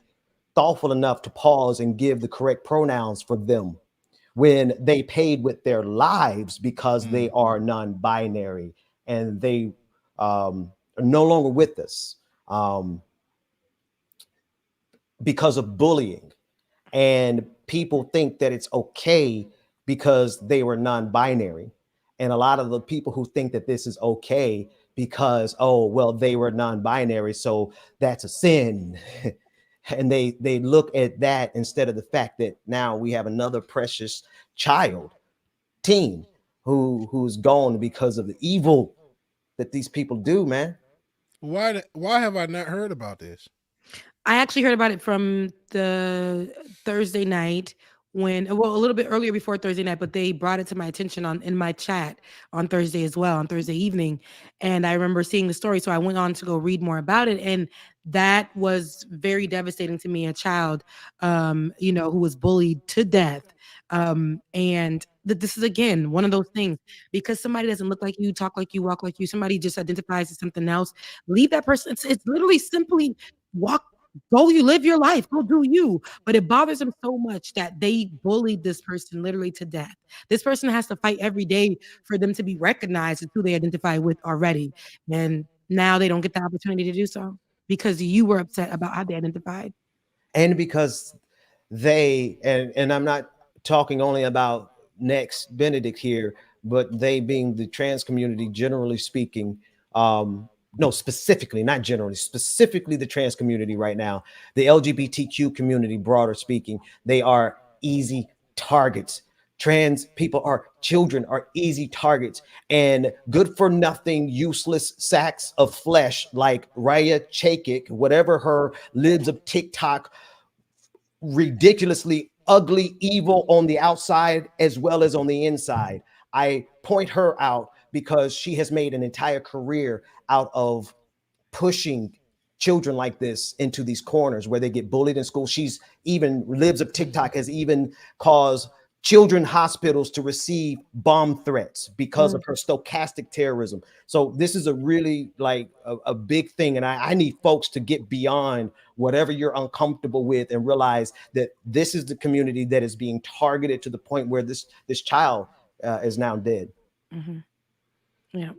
thoughtful enough to pause and give the correct pronouns for them when they paid with their lives because they are non-binary and they are no longer with us because of bullying. And people think that it's okay because they were non-binary. And a lot of the people who think that this is okay because, oh, well, they were non-binary, so that's a sin. And they look at that instead of the fact that now we have another precious child, teen, who's gone because of the evil that these people do, man. Why have I not heard about this? I actually heard about it from the Thursday night when, well, a little bit earlier before Thursday night, but they brought it to my attention in my chat on Thursday as well, on Thursday evening. And I remember seeing the story. So I went on to go read more about it. And that was very devastating to me, a child, who was bullied to death. And this is, again, one of those things, because somebody doesn't look like you, talk like you, walk like you, somebody just identifies as something else, leave that person. It's literally simply go, you live your life, go do you. But it bothers them so much that they bullied this person literally to death. This person has to fight every day for them to be recognized as who they identify with already. And now they don't get the opportunity to do so because you were upset about how they identified. And because they, and I'm not talking only about Next Benedict here, but they being the trans community, generally speaking, no, specifically, not generally, specifically the trans community right now, the LGBTQ community, broader speaking, they are easy targets. Trans people children are easy targets, and good for nothing, useless sacks of flesh like Raya Chakik, whatever her libs of TikTok, ridiculously ugly, evil on the outside as well as on the inside. I point her out because she has made an entire career out of pushing children like this into these corners where they get bullied in school. She's even, libs of TikTok has even caused children hospitals to receive bomb threats because of her stochastic terrorism. So this is a really a big thing. And I need folks to get beyond whatever you're uncomfortable with and realize that this is the community that is being targeted to the point where this child is now dead. Mm-hmm. Yeah.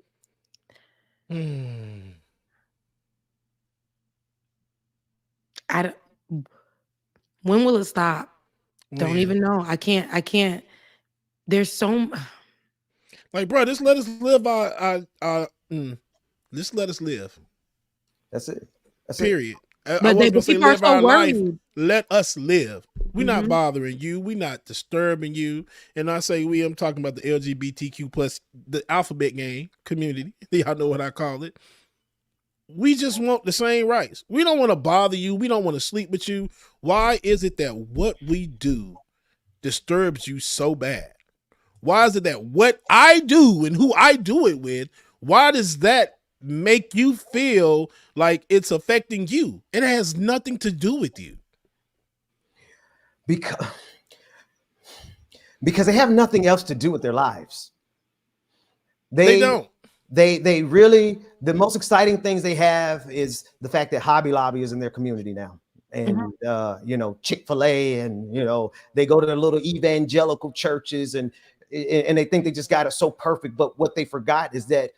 When will it stop? Don't even know. I can't. There's so like, bro, just let us live just let us live. That's it. Period. But I was gonna say live our life. worried. Let us live. We're not bothering you. We're not disturbing you. And I say I'm talking about the LGBTQ plus the alphabet gang community. Y'all know what I call it. We just want the same rights. We don't want to bother you. We don't want to sleep with you. Why is it that what we do disturbs you so bad? Why is it that what I do and who I do it with, why does that make you feel like it's affecting you? It has nothing to do with you. Because they have nothing else to do with their lives. They don't. They really, the most exciting things they have is the fact that Hobby Lobby is in their community now. And you know, Chick-fil-A, and you know, they go to the little evangelical churches, and they think they just got it so perfect. But what they forgot is that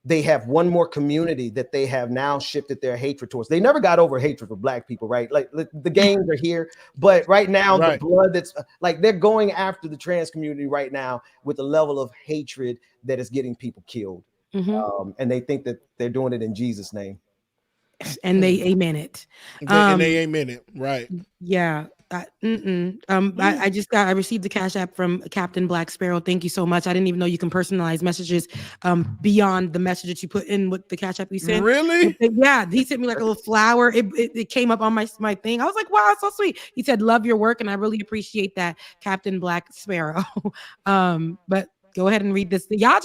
they have one more community that they have now shifted their hatred towards. They never got over hatred for Black people, right? Like the gangs are here, but right now the blood that's like, they're going after the trans community right now with a level of hatred that is getting people killed. And they think that they're doing it in Jesus' name. And they amen it. And they amen it, right? Yeah. I received the Cash App from Captain Black Sparrow. Thank you so much. I didn't even know you can personalize messages beyond the message that you put in with the Cash App you sent. Really? Yeah, he sent me like a little flower. It came up on my thing. I was like, wow, it's so sweet. He said, love your work, and I really appreciate that, Captain Black Sparrow. But go ahead and read this. Y'all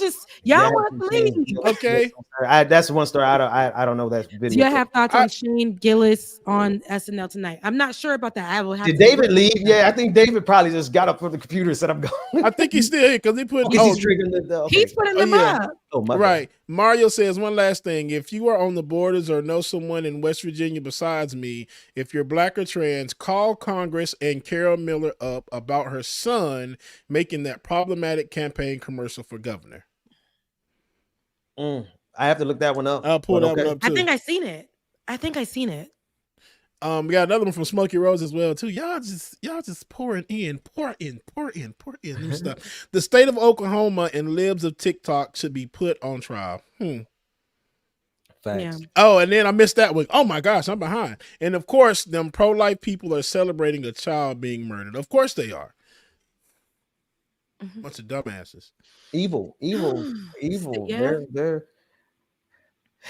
want to leave. Okay. That's one story. I don't know that video. Do you have thoughts on Shane Gillis on SNL tonight? I'm not sure about that. I will have Did David leave? Yeah, I think David probably just got up from the computer and said, I'm going. I think he's still here because he put. He's triggering the. He's putting them up. Oh, my right. Mario says one last thing. If you are on the borders or know someone in West Virginia besides me, if you're Black or trans, call Congress and Carol Miller up about her son making that problematic campaign commercial for governor. I have to look that one up. I'll pull that one up too. I think I seen it. We got another one from Smokey Rose as well too. Y'all just pour in new stuff. The state of Oklahoma and libs of TikTok should be put on trial. Facts. Yeah. Oh, and then I missed that one. Oh my gosh, I'm behind. And of course, them pro-life people are celebrating a child being murdered. Of course they are. Bunch of dumbasses. Evil. Yeah. They're.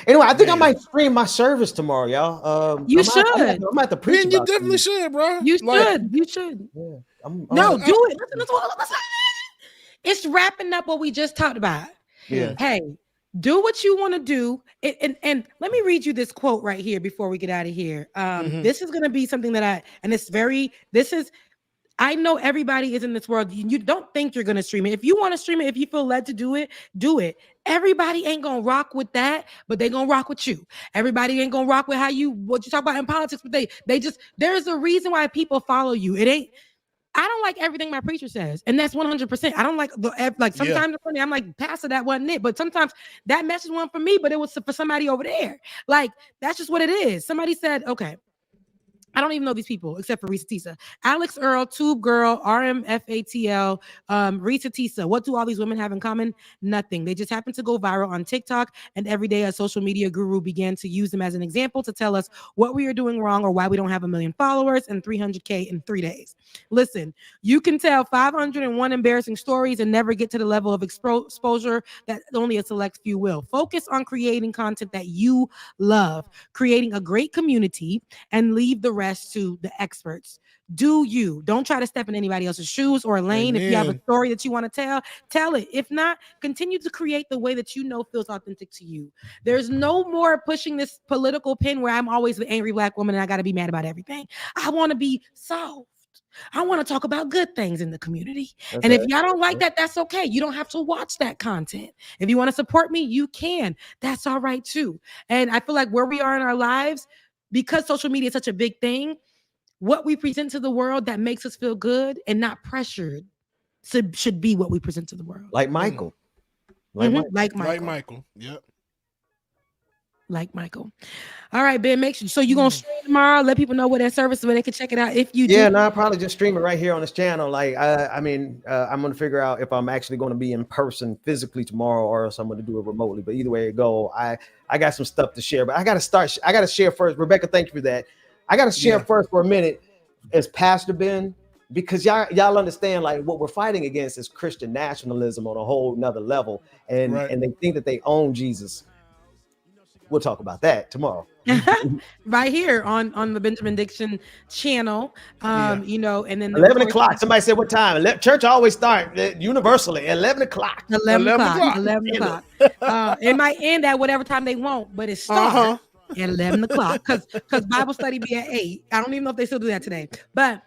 Anyway, I think I might stream my service tomorrow, y'all. You should. I'm at the preach. You definitely should, bro. You should. Yeah, no, do it. Listen. It's wrapping up what we just talked about. Yeah. Hey, do what you want to do. And let me read you this quote right here before we get out of here. This is going to be something that I know everybody is in this world. You don't think you're going to stream it. If you want to stream it, if you feel led to do it, do it. Everybody ain't going to rock with that, but they going to rock with you. Everybody ain't going to rock with what you talk about in politics, but there's a reason why people follow you. I don't like everything my preacher says, and that's 100%. I don't like sometimes I'm like, Pastor, that wasn't it. But sometimes that message wasn't for me, but it was for somebody over there. Like, that's just what it is. Somebody said, okay, I don't even know these people except for Risa Tisa. Alex Earl, Tube Girl, RMFATL, Risa Tisa. What do all these women have in common? Nothing. They just happen to go viral on TikTok, and every day a social media guru began to use them as an example to tell us what we are doing wrong or why we don't have 1 million followers and 300K in 3 days. Listen, you can tell 501 embarrassing stories and never get to the level of exposure that only a select few will. Focus on creating content that you love, creating a great community, and leave the rest to the experts. Do you. Don't try to step in anybody else's shoes or lane. Amen. If you have a story that you want to tell it. If not, continue to create the way that you know feels authentic to you. There's no more pushing this political pin where I'm always the angry Black woman and I got to be mad about everything. I want to be soft. I want to talk about good things in the community. Okay. And if y'all don't like that, that's okay. You don't have to watch that content. If you want to support me, you can. That's all right too. And I feel like where we are in our lives, because social media is such a big thing, what we present to the world that makes us feel good and not pressured should be what we present to the world. Like Michael. Like Michael. Yep. Like Michael. All right, Ben, make sure. So you're going to stream tomorrow? Let people know what that service is, where they can check it out if you do. Yeah, no, I'll probably just stream it right here on this channel. Like, I'm going to figure out if I'm actually going to be in person physically tomorrow or else I'm going to do it remotely. But either way it go, I got some stuff to share. But I got to share first. Rebecca, thank you for that. I got to share first for a minute as Pastor Ben, because y'all understand, like, what we're fighting against is Christian nationalism on a whole nother level. And they think that they own Jesus. We'll talk about that tomorrow. Right here on the Benjamin Dixon channel. You know, and then 11 o'clock. Somebody said what time? Church always start universally at 11 o'clock. 11 o'clock. It might end at whatever time they want, but it starts at 11 o'clock because Bible study be at 8. I don't even know if they still do that today. But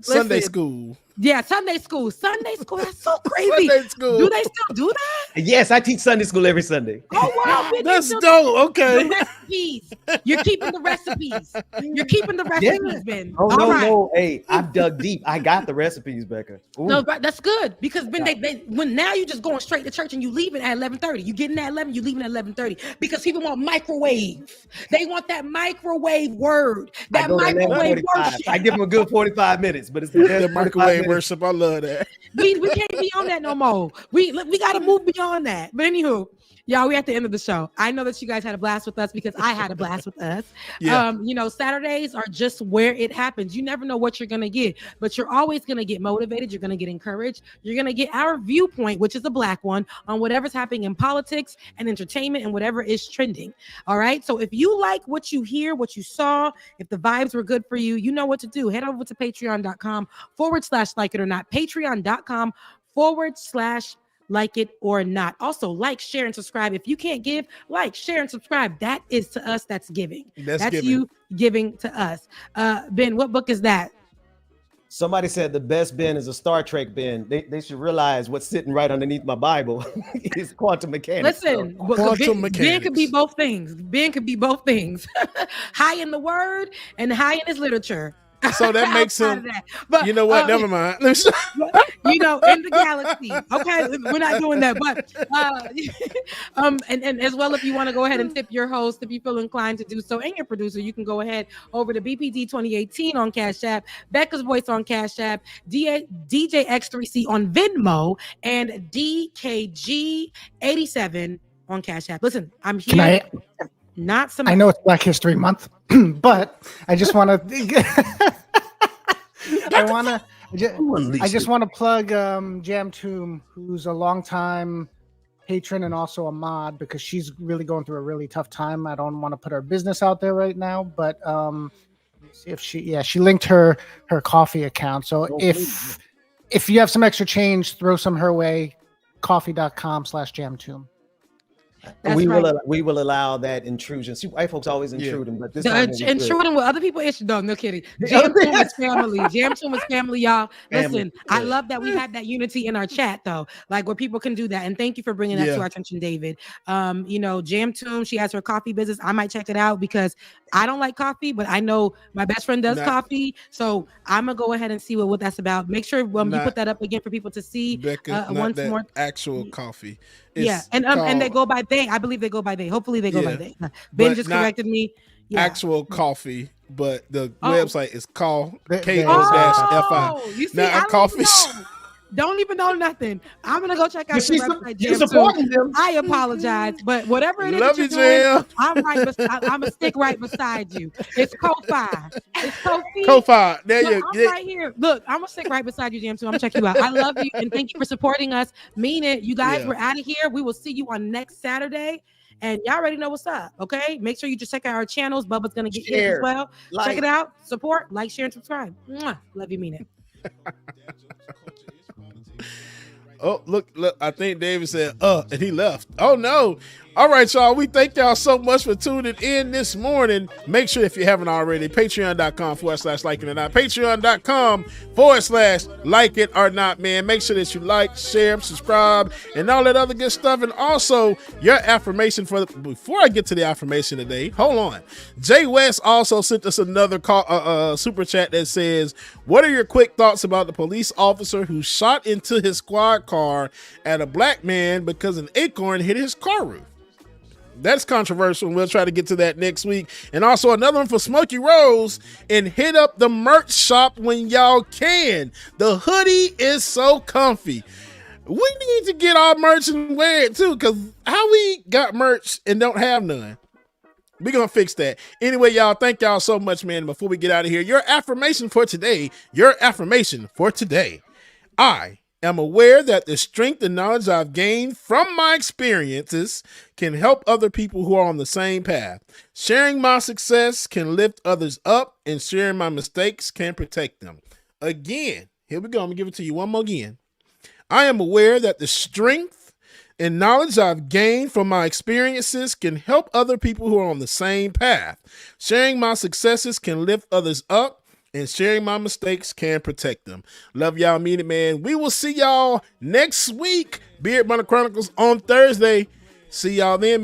Sunday Listen. school. Yeah, Sunday school. Sunday school. That's so crazy. Sunday school. Do they still do that? Yes, I teach Sunday school every Sunday. Oh wow, Ben, That's you dope. Okay. The recipes. You're keeping the recipes. You're keeping the Yeah. recipes, Ben. Oh All no, right. no. Hey, I've dug deep. I got the recipes, Becca. Ooh. No, but that's good because when when now you just going straight to church and you leaving at 11:30. You getting at 11, you leaving at 11:30 because people want microwave. They want that microwave word. That microwave worship. I give them a good 45 minutes, but it's the best The microwave 45 minutes. worship. I love that. We can't be on that no more. We got to move beyond that. But anywho, y'all, we at the end of the show. I know that you guys had a blast with us because I had a blast with us. Yeah. Saturdays are just where it happens. You never know what you're gonna get, but you're always gonna get motivated. You're gonna get encouraged. You're gonna get our viewpoint, which is a Black one, on whatever's happening in politics and entertainment and whatever is trending. All right. So if you like what you hear, what you saw, if the vibes were good for you, you know what to do. Head over to patreon.com/like it or not. Patreon.com/like it or not. Also, like, share, and subscribe. If you can't give, like, share, and subscribe. That is to us. That's giving. That's giving. you giving to us. Ben, what book is that? Somebody said the best bin is a Star Trek bin. They should realize what's sitting right underneath my Bible is quantum mechanics. Listen, Ben could be both things. Ben could be both things. High in the word and high in his literature. So that makes him. But you know what? Never mind. in the galaxy. Okay, we're not doing that. But and as well, if you want to go ahead and tip your host, if you feel inclined to do so, and your producer, you can go ahead over to BPD 2018 on Cash App, Becca's Voice on Cash App, DJ X3C on Venmo, and DKG 87 on Cash App. Listen, I'm here. Can I know it's Black History Month, but I just want to. I just want to plug Jam Tomb, who's a longtime patron and also a mod, because she's really going through a really tough time. I don't want to put her business out there right now, but see if she linked her coffee account. So if you have some extra change, throw some her way. Coffee.com/jamtomb. We will allow that intrusion. See, white folks always intruding, but this time intruding with other people issue. No kidding. Jam Tomb is family. Jam Tomb is family, y'all. Listen, I love that we have that unity in our chat, though, like where people can do that. And thank you for bringing that to our attention, David. Jam Tomb, she has her coffee business. I might check it out because I don't like coffee, but I know my best friend does coffee, so I'm gonna go ahead and see what that's about. Make sure you put that up again for people to see. Becca, once more. Actual coffee. And they go by they. I believe they go by they. Hopefully they go by they. Ben just corrected me. Actual coffee, but the website is called KO-FI. You see, now coffee. Don't even know nothing. I'm gonna go check out the website. You're supporting them. I apologize, but whatever it is Love that you, you're doing, Jam. I'm gonna stick right beside you. It's Ko-Fi. It's Ko-Fi. Ko-Fi. There you go. I'm right here. Look, I'm gonna stick right beside you, Jam. So I'm gonna check you out. I love you and thank you for supporting us. Mean it. You guys, we're out of here. We will see you on next Saturday. And y'all already know what's up, okay? Make sure you just check out our channels. Bubba's gonna get here as well. Check it out. Support, like, share, and subscribe. Mwah. Love you, mean it. Oh, look, I think David said, and he left. Oh, no. All right, y'all. We thank y'all so much for tuning in this morning. Make sure, if you haven't already, patreon.com/like it or not. Patreon.com/like it or not, man. Make sure that you like, share, subscribe, and all that other good stuff. And also, your affirmation before I get to the affirmation today, hold on. Jay West also sent us another super chat that says, what are your quick thoughts about the police officer who shot into his squad car at a black man because an acorn hit his car roof? That's controversial, and we'll try to get to that next week. And also another one for Smokey Rose, and hit up the merch shop when y'all can. The hoodie is so comfy. We need to get our merch and wear it too, because how we got merch and don't have none? We're going to fix that. Anyway, y'all, thank y'all so much, man. Before we get out of here, your affirmation for today. I am aware that the strength and knowledge I've gained from my experiences can help other people who are on the same path. Sharing my success can lift others up, and sharing my mistakes can protect them. Again, here we go. I'm going to give it to you one more again. I am aware that the strength and knowledge I've gained from my experiences can help other people who are on the same path. Sharing my successes can lift others up, and sharing my mistakes can protect them. Love y'all, mean it, man. We will see y'all next week. Beard Burner Chronicles on Thursday. See y'all then.